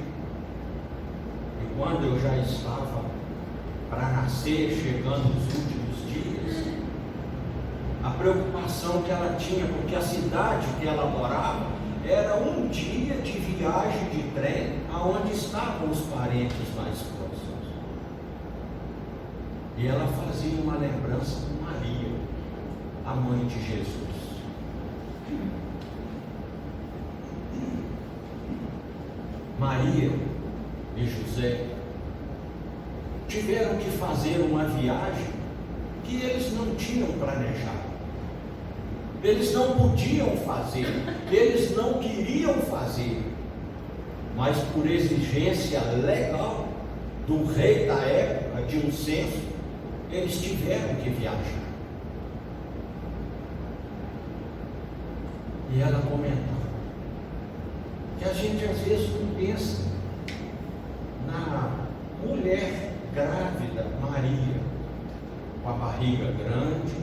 E quando eu já estava para nascer, chegando os últimos dias, a preocupação que ela tinha, porque a cidade que ela morava era um dia de viagem de trem aonde estavam os parentes mais próximos. E ela fazia uma lembrança com Maria, a mãe de Jesus. Maria e José tiveram que fazer uma viagem que eles não tinham planejado. Eles não podiam fazer, eles não queriam fazer, mas por exigência legal do rei da época, de um censo, eles tiveram que viajar. E ela comentava que a gente às vezes não pensa na mulher grávida, Maria, com a barriga grande,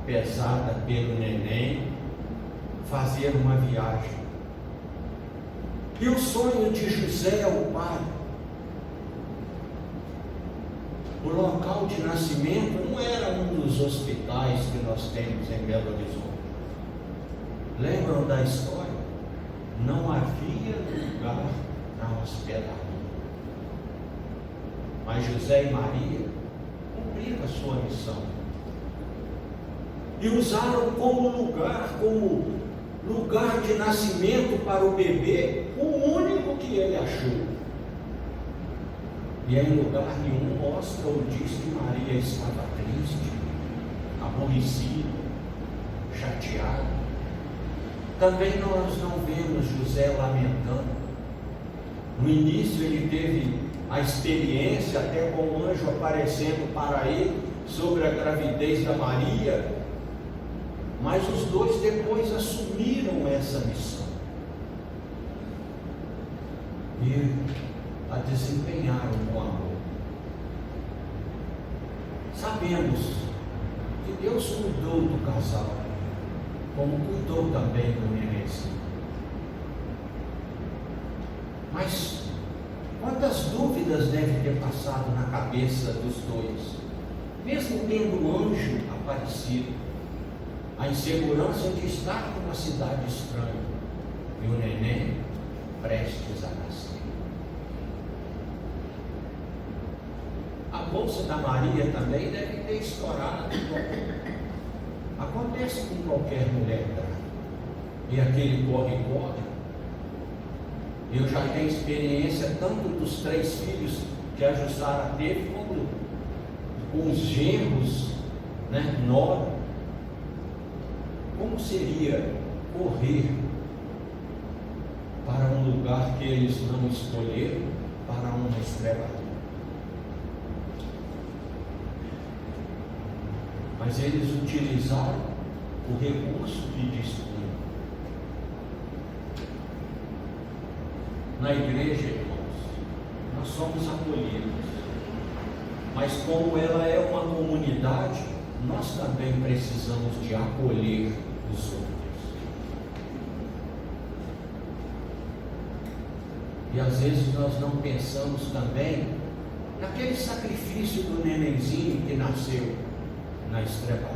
pesada pelo neném, fazer uma viagem. E o sonho de José, o pai, o local de nascimento não era um dos hospitais que nós temos em Belo Horizonte. Lembram da história? Não havia lugar na hospedaria. Mas José e Maria cumpriram a sua missão e usaram como lugar de nascimento para o bebê o único que ele achou. E em lugar nenhum mostra ou diz que Maria estava triste, aborrecida, chateada. Também nós não vemos José lamentando. No início ele teve a experiência, até com o anjo aparecendo para ele sobre a gravidez da Maria, mas os dois depois assumiram essa missão e a desempenharam com amor. Sabemos que Deus cuidou do casal, como cuidou também do nenenzinho. Mas quantas dúvidas devem ter passado na cabeça dos dois, mesmo tendo um anjo aparecido? A insegurança de estar numa cidade estranha e o neném prestes a nascer. A bolsa da Maria também deve ter estourado. Acontece com qualquer mulher grávida. E aquele corre-corre. Eu já tenho experiência tanto dos 3 filhos que a Jussara teve, como com os genros, nora. Como seria correr para um lugar que eles não escolheram, para uma estrebaria? Mas eles utilizaram o recurso que dispunham. Na igreja, irmãos, nós somos acolhidos, mas como ela é uma comunidade, nós também precisamos de acolher os outros. E às vezes nós não pensamos também naquele sacrifício do nenenzinho que nasceu na estrebaria.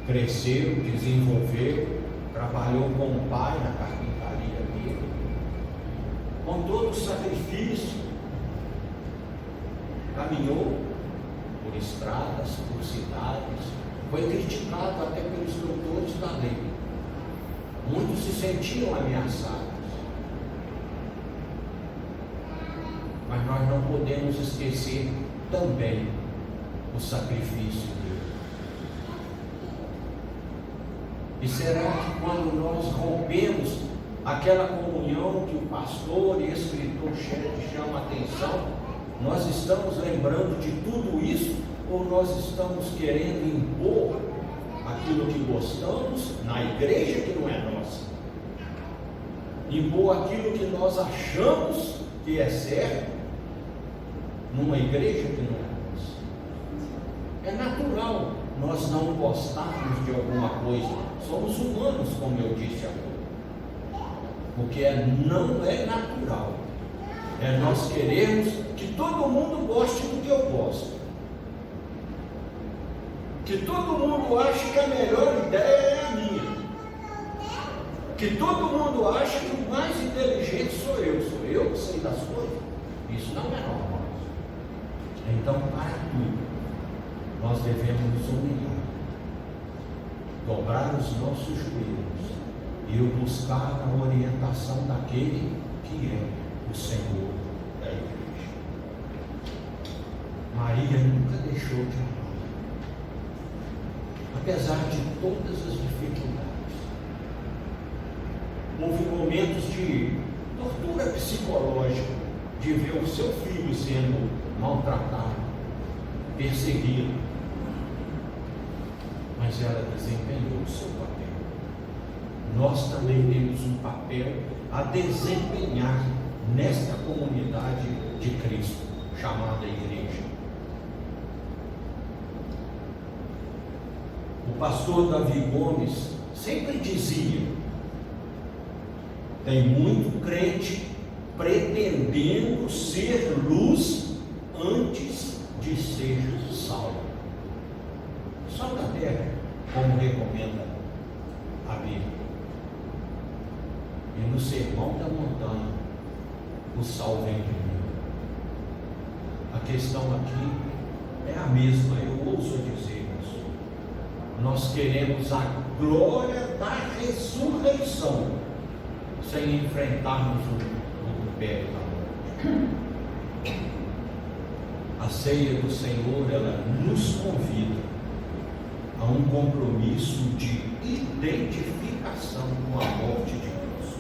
Cresceu, desenvolveu, trabalhou com o pai na carpintaria dele. com todo o sacrifício, caminhou por estradas, por cidades, foi criticado até pelos doutores da lei. Muitos se sentiam ameaçados. Mas nós não podemos esquecer também o sacrifício dele. E será que quando nós rompemos aquela comunhão que o pastor e escritor-chefe chama a atenção, nós estamos lembrando de tudo isso, ou nós estamos querendo impor aquilo que gostamos na igreja que não é nossa? Impor aquilo que nós achamos que é certo numa igreja que não é nossa. É natural nós não gostarmos de alguma coisa. Somos humanos, como eu disse agora. Porque não é natural. É nós queremos que todo mundo goste do que eu gosto. Que todo mundo ache que a melhor ideia é a minha. Que todo mundo ache que o mais inteligente sou eu que sei das coisas. Isso não é normal. Então, para tudo, nós devemos nos humilhar, dobrar os nossos joelhos e buscar a orientação daquele que é o Senhor da igreja. Maria nunca deixou de amar, apesar de todas as dificuldades. Houve momentos de tortura psicológica, de ver o seu filho sendo maltratado, perseguido, mas ela desempenhou o seu papel. Nós também temos um papel a desempenhar nesta comunidade de Cristo, chamada igreja. O pastor Davi Gomes sempre dizia: tem muito crente pretendendo ser luz antes de ser sal. Sal da terra, como recomenda a Bíblia. E no Sermão da Montanha, o sal vem primeiro. A questão aqui é a mesma, eu ouso dizer isso. Nós queremos a glória da ressurreição, sem enfrentarmos o pé da morte. A ceia do Senhor, ela nos convida a um compromisso de identificação com a morte de Cristo.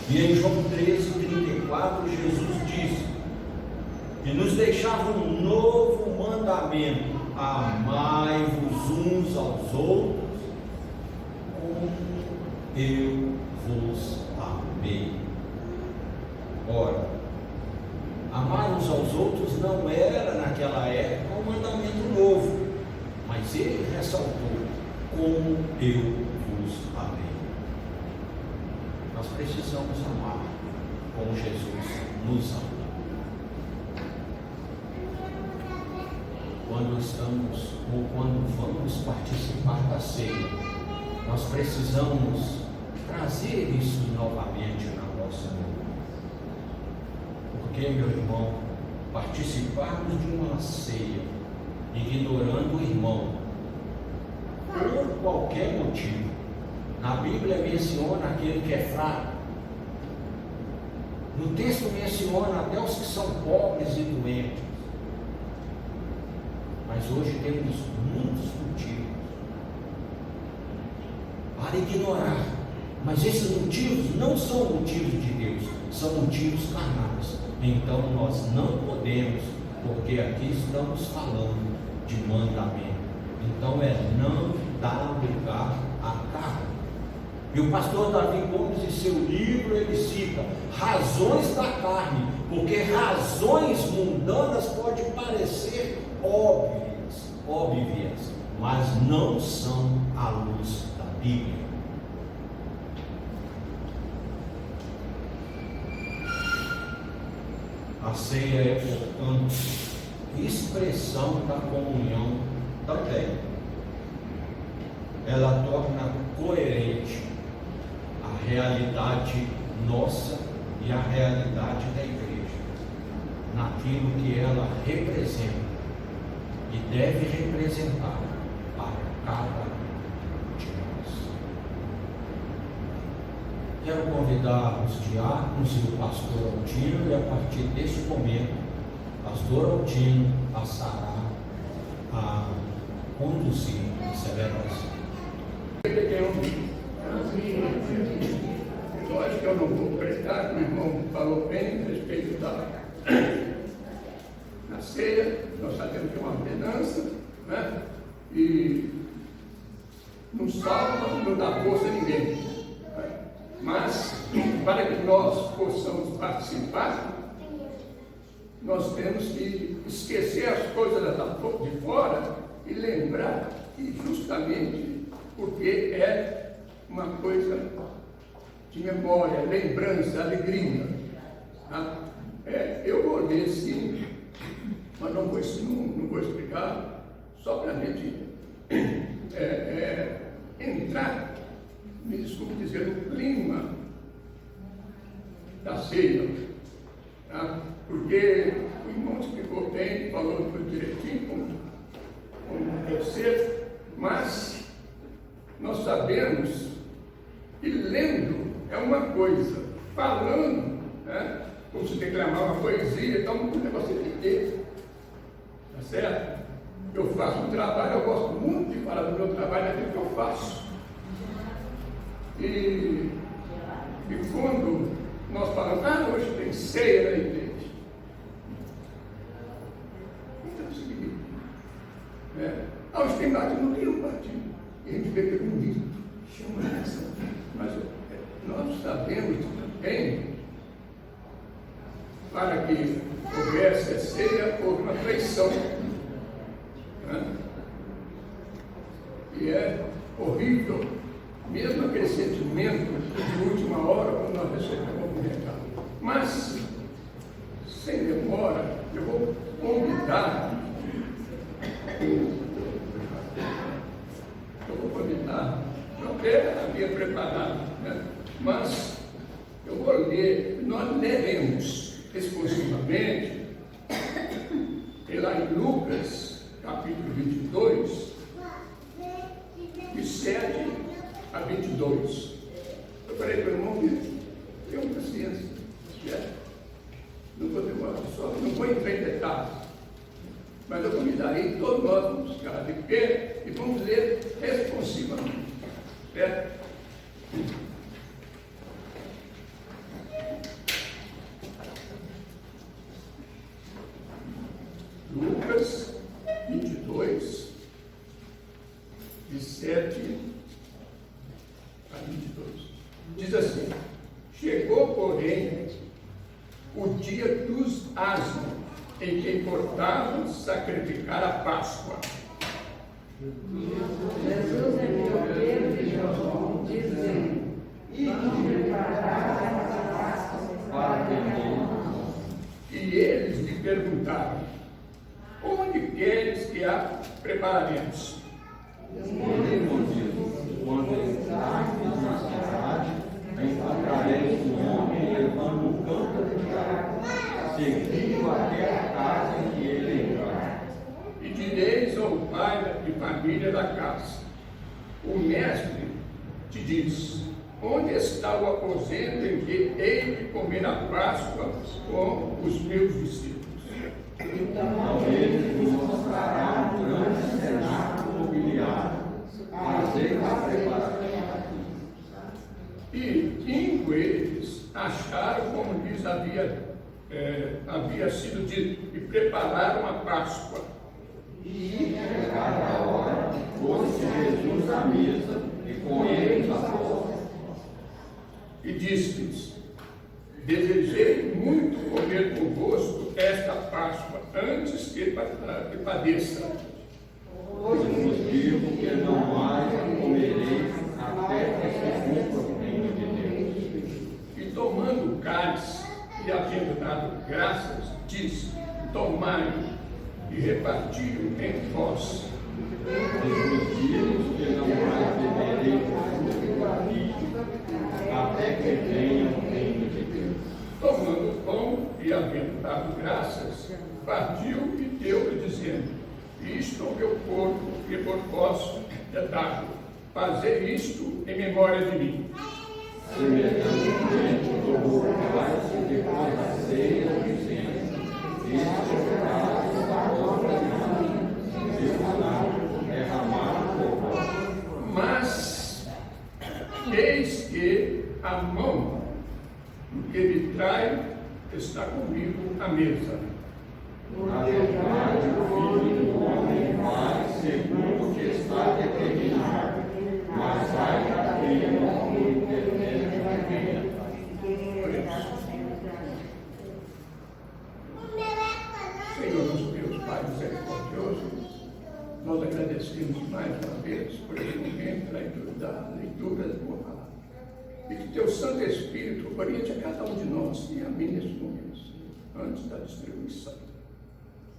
E em João 13:34, Jesus disse que nos deixava um novo mandamento: amai-vos uns aos outros como eu vos amei. Ora, amar uns aos outros não era naquela época um mandamento novo, mas ele ressaltou: como eu vos amei. Nós precisamos amar como Jesus nos ama. Quando estamos ou quando vamos participar da ceia, nós precisamos trazer isso novamente na nossa vida. Porque, meu irmão, participarmos de uma ceia ignorando o irmão por qualquer motivo, na Bíblia menciona aquele que é fraco, no texto menciona até os que são pobres e doentes, mas hoje temos muitos motivos para ignorar. Mas esses motivos não são motivos de Deus, são motivos carnais. Então nós não podemos, porque aqui estamos falando de mandamento. Então é não dar lugar à carne. E o pastor Davi Gomes, em seu livro, ele cita razões da carne, porque razões mundanas podem parecer óbvias, mas não são à luz da Bíblia. A ceia é, portanto, expressão da comunhão também. Ela torna coerente a realidade nossa e a realidade da igreja, naquilo que ela representa e deve representar para cada um de nós. Quero convidar os diáconos e o pastor Altino, e a partir deste momento, o pastor Altino passará a conduzir a celebração. Eu acho que eu não vou prestar, o irmão falou bem a respeito na ceia. Nós sabemos que é uma ordenança, né? E não salva, não dá força a ninguém, né? Mas para que nós possamos participar, nós temos que esquecer as coisas de fora e lembrar que justamente porque é uma coisa de memória, lembrança, alegria. Tá? Eu vou ler sim, mas não vou explicar, só para a gente entrar, me desculpe dizer, no clima da ceia. Tá? Porque o irmão explicou bem, falou direitinho como deve ser, mas nós sabemos que lendo é uma coisa, falando, né, como se declamar uma poesia, então um negócio de ter, tá certo? Eu faço um trabalho, eu gosto muito de falar do meu trabalho, daquilo que eu faço. E quando nós falamos, hoje tem ceia na igreja. Então, significa, hoje tem batismo, não tem um batismo. E a gente vê que é bonito, chama essa. Mas nós sabemos também, para que houvesse a ceia, houve uma traição. Né? E é horrível, mesmo aquele sentimento de última hora, quando nós recebemos um recado. Mas, sem demora, eu vou convidar não havia preparado, né? Mas eu vou ler, nós leremos exclusivamente, lá em Lucas, capítulo 22, de 7 a 22. Eu falei para o irmão, tenha paciência, certo? Não vou demorar só, não vou entrar em detalhes, mas eu convidarei todos nós vamos ficar de pé e vamos ler responsivamente, certo? Lucas 22, de 7 a 22. Diz assim: chegou, porém, o dia dos asmos, em que importava sacrificar a Páscoa. Jesus enviou Pedro e João, dizendo: vamos preparar a Páscoa para comer. E eles lhe perguntaram: onde queres que a prepararemos? Quando entrarmos na cidade, encontrareis um homem levando um cântaro de água, seguindo até a casa em que ele entrar. E direis ao pai de família da casa: o mestre te diz: onde está o aposento em que hei de comer a Páscoa com os meus discípulos? Então ele vos mostrará um grande cenáculo mobiliário. Fazei a preparação. E indo eles, acharam como lhes havia sido dito, e prepararam a Páscoa. E chegada a hora, pôs-se Jesus à mesa, e com eles a Páscoa. E disse-lhes: desejei muito comer convosco esta Páscoa, antes que padeça. Hoje vos digo que não mais comereis até que se cumpra o reino de Deus. E tomando o cálice, e havendo dado graças, disse: tomai e reparti-o entre vós. Jesus diz que não mais bebereis do fruto do filho, até que venha o reino de Deus. tomando o pão e havendo dado graças, partiu e deu-lhe, dizendo: isto é o meu corpo, que por vós é dado. Fazer isto em memória de mim. Semelhantemente, tomou o cálice depois da ceia, dizendo: este é o cálice da nova aliança, meu sangue derramado por vós. Mas eis que a mão do que me trai está comigo à mesa. Na verdade, o Filho do Homem vai segundo o que está determinado, mas vai daquele que intervém que venha. Senhor, nosso Deus, Pai misericordioso, nós agradecemos mais uma vez por esse momento da leitura da tua palavra. E que teu Santo Espírito oriente a cada um de nós e a mim nesse momento, antes da distribuição.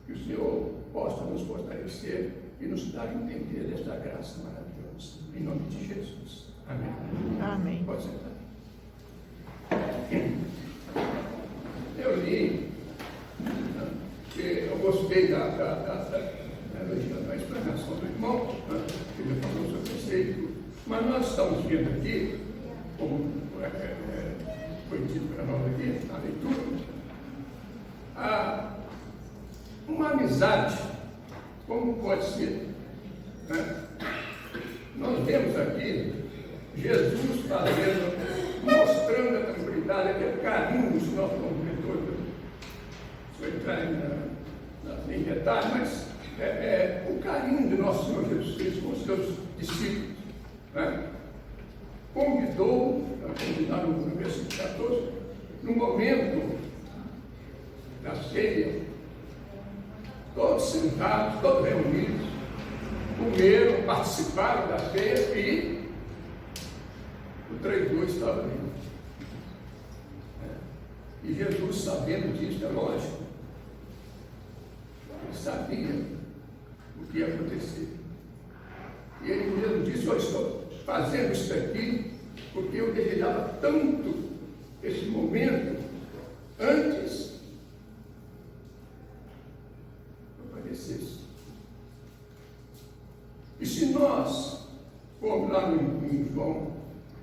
Que o Senhor possa nos fortalecer e nos dar a entender desta graça maravilhosa. Em nome de Jesus. Amém. Amém. Pode sentar. Eu li, eu gostei da explanação do irmão, que ele falou sobre o conceito, mas nós estamos vendo aqui, como foi dito para nós aqui, na leitura, uma amizade, como pode ser, né? Nós vemos aqui Jesus mostrando a tranquilidade, aquele carinho dos nossos compreendores. Se eu entrar em detalhe, mas o carinho de nosso Senhor Jesus Cristo com os seus discípulos, né? Convidou, no versículo 14, no momento da ceia, todos sentados, todos reunidos, comeram, participaram da ceia e o traidor estava ali. E Jesus, sabendo disso, é lógico, ele sabia o que ia acontecer. E ele mesmo disse: eu estou fazendo isso aqui porque eu desejava tanto esse momento antes que eu padecesse. E se nós formos lá em João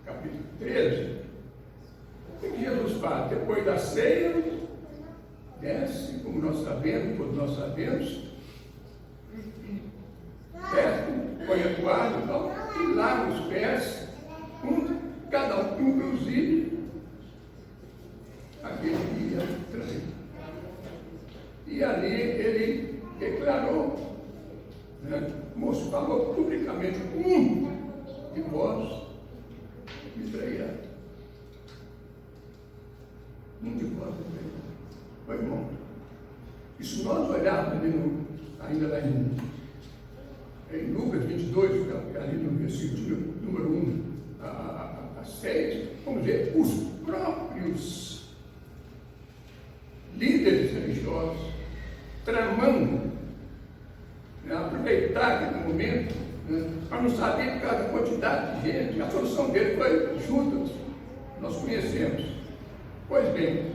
capítulo 13, o que Jesus faz? Depois da ceia, desce, como nós sabemos, todos nós sabemos, desce, põe a toalha e tal, e lava os pés, cada um, inclusive aquele que ia trazer. E ali ele declarou, né? Falou publicamente: de vós me trairá. De vós me trairá. Foi bom. E se nós olharmos ali ainda lá em Lucas 22, ali no versículo número 1 a 6, vamos ver os próprios líderes religiosos tramando, né, aproveitar aquele momento, né, para não saber por causa da quantidade de gente. A solução dele foi Judas, nós conhecemos. Pois bem,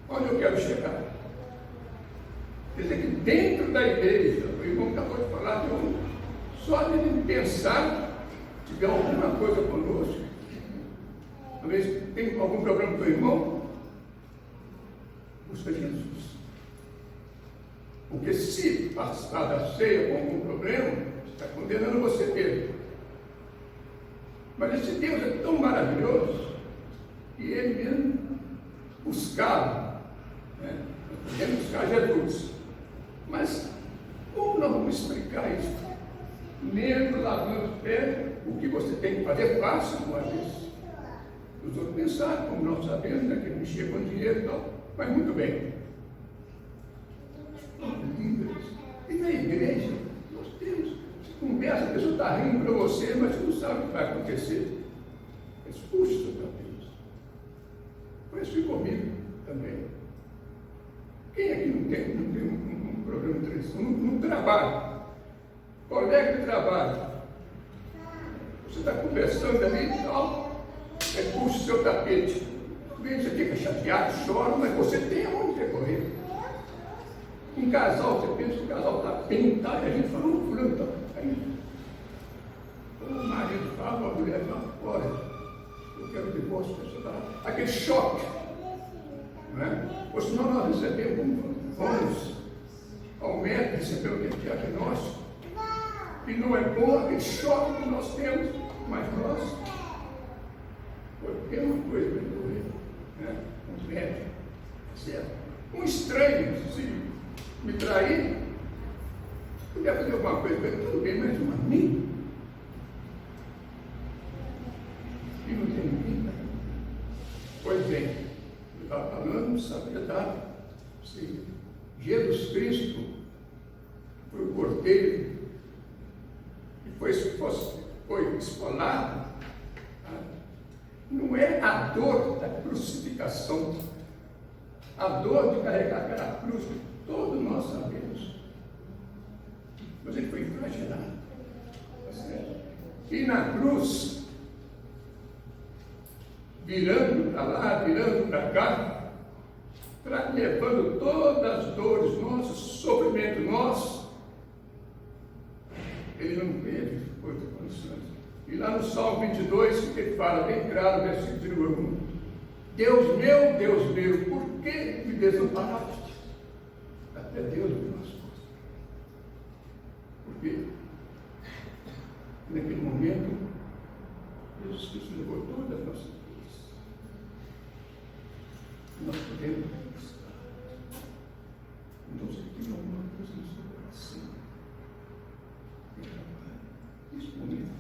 onde eu quero chegar? Quer dizer que dentro da igreja, o irmão acabou de falar, só de ele pensar, se tiver alguma coisa conosco, talvez tenha algum problema com o irmão, busca Jesus. Porque se participar da ceia com algum problema, está condenando você mesmo. Mas esse Deus é tão maravilhoso que ele mesmo buscava, né? Ele buscar Jesus. Mas como nós vamos explicar isso? Mesmo lavando os pés, o que você tem que fazer, faça uma vez. Os outros pensaram, como nós sabemos, né, que ele mexia com dinheiro e tal, mas muito bem. E na igreja, nós temos, você conversa, a pessoa está rindo para você, mas você não sabe o que vai acontecer. Puxa, meu Deus. Mas foi comigo também. Quem aqui não tem um problema de traição? No trabalho, colega de trabalho, você está conversando ali e tal, puxa o seu tapete. você fica chateado, chora, mas você tem aonde recorrer. Um casal, você pensa que o casal está bem, tá? E a gente fala, fulano está. Aí o marido fala, a mulher fala, olha, eu quero divórcio, aquele choque. Não é? Ou senão nós recebemos bônus, aumento, recebemos o diagnóstico, e não é bom aquele choque que nós temos, mas nós, porque é uma coisa vai doer, né? Um médico, certo? Um estranho, se me trair, podia fazer alguma coisa para ele, tudo bem, mas um amigo, e não tem ninguém. Pois bem, eu estava falando, sabedoria, se Jesus Cristo foi o cordeiro que foi esfolado, não é a dor da crucificação, a dor de carregar aquela cruz, todos nós sabemos, mas ele foi flagelado, tá certo? E na cruz, virando para lá, virando para cá, levando todas as dores nossas, sofrimento nosso, ele não teve outra condição. E lá no Salmo 22, que ele fala bem claro, versículo 1, Deus meu, por que me desamparaste? Até Deus me nosso. Porque naquele momento, Jesus Cristo levou todas as nossas dores. Nós podemos buscar. Então, se tem alguma coisa no seu coração, disponível.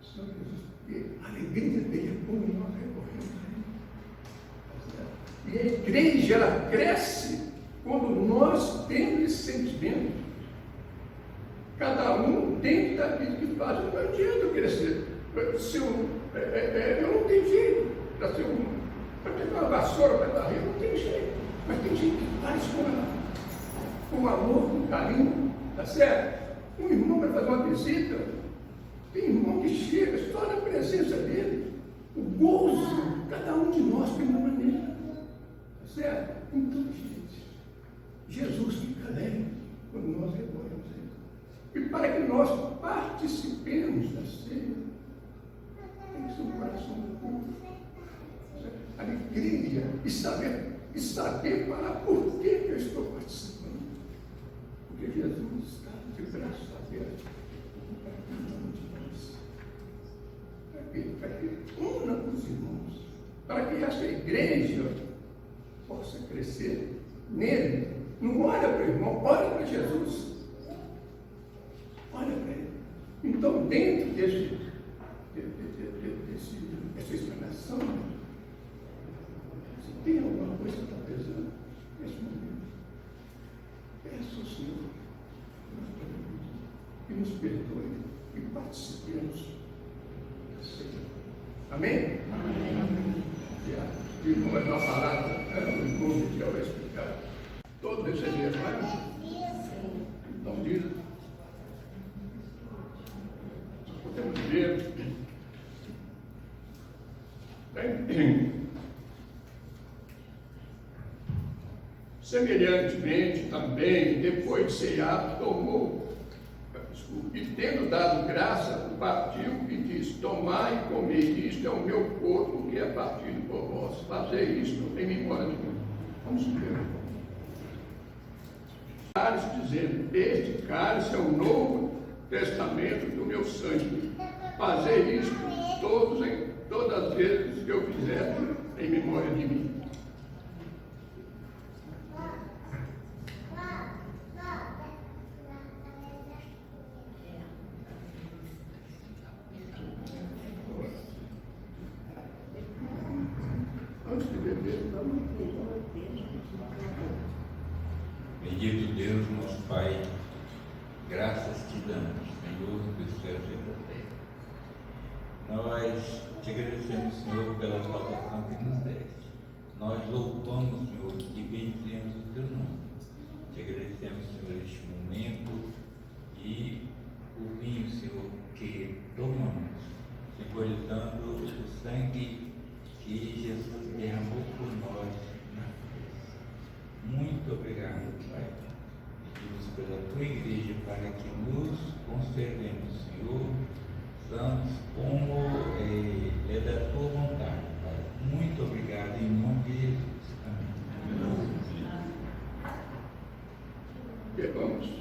Senhor Jesus, porque a alegria dele é como nós recorremos a ele. E a igreja, ela cresce quando nós temos esse sentimento. Cada um tem daquilo que faz. Não adianta eu crescer. Eu não tenho jeito para ser para ter uma vassoura para varrer, não tem jeito. Mas tem gente que faz com amor, com carinho, tá certo? Um irmão vai fazer uma visita, tem irmão que chega, só na presença dele, o gozo, cada um de nós tem uma maneira, tá certo? Então, gente, Jesus fica alegre quando nós recorremos a ele. E para que nós participemos da ceia, tem que ser um coração puro. Alegria e saber para por que eu estou participando. Porque Jesus está de braços abertos para cada um de nós. Para que una os irmãos, para que esta igreja possa crescer nele. Não olha para o irmão, olha para Jesus. Olha para ele. Então, dentro dessa explanação, se tem alguma coisa que está pesando, nesse momento, peça ao Senhor que nos perdoe e participemos da ceia. Amém? Amém. E como é uma palavra, o irmão de Deus vai explicar todo esse detalhe. Então, diz, podemos ver, semelhantemente também, depois de cear, tomou, e tendo dado graça, partiu e disse: tomai e comei, isto é o meu corpo que é partido por vós, fazei isto em memória de mim. Vamos ver. Cálice, dizendo: este cálice é o novo testamento do meu sangue. Fazei isto todas as vezes que eu fizer em memória de mim. Bendito Deus, nosso Pai, graças te damos, Senhor dos céus e da terra. Nós te agradecemos, Senhor, pela salvação que nos deste. Nós louvamos, Senhor, e bendizemos o teu nome. Te agradecemos, Senhor, este momento e o vinho, Senhor, que tomamos, simbolizando o sangue que Jesus derramou pela tua igreja, para que nos conservemos, Senhor, santos, como é da tua vontade, Pai. Muito obrigado, em nome de Jesus. Amém. Vamos.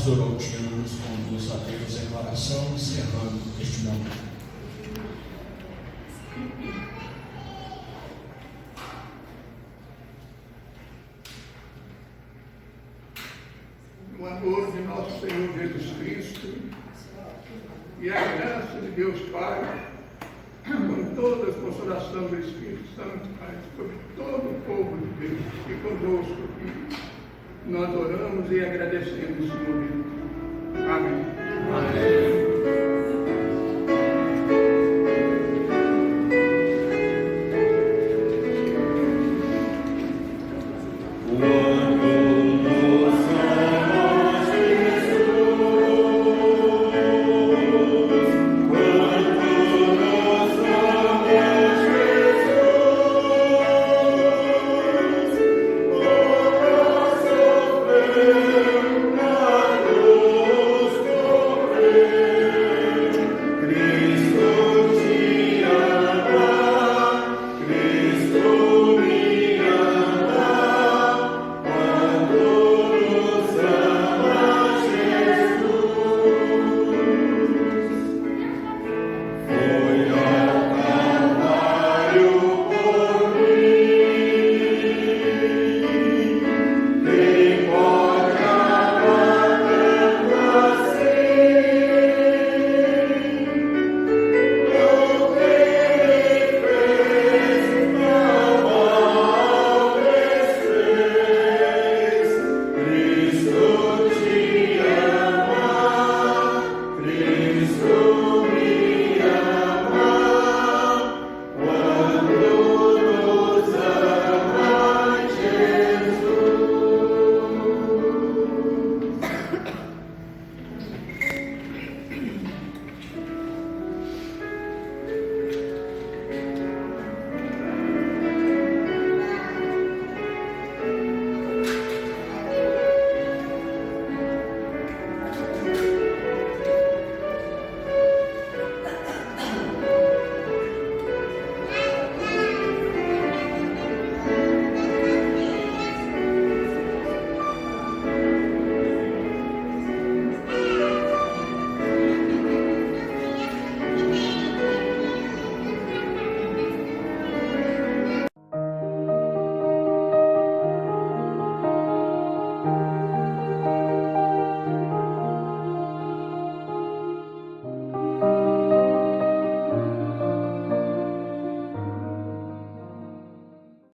Pastor Altino nos conduz a Deus em oração, encerrando este momento. O amor de nosso Senhor Jesus Cristo e a graça de Deus Pai, com toda a consolação do Espírito Santo, Pai, sobre todo o povo de Deus e conosco aqui. Nós oramos e agradecemos esse momento.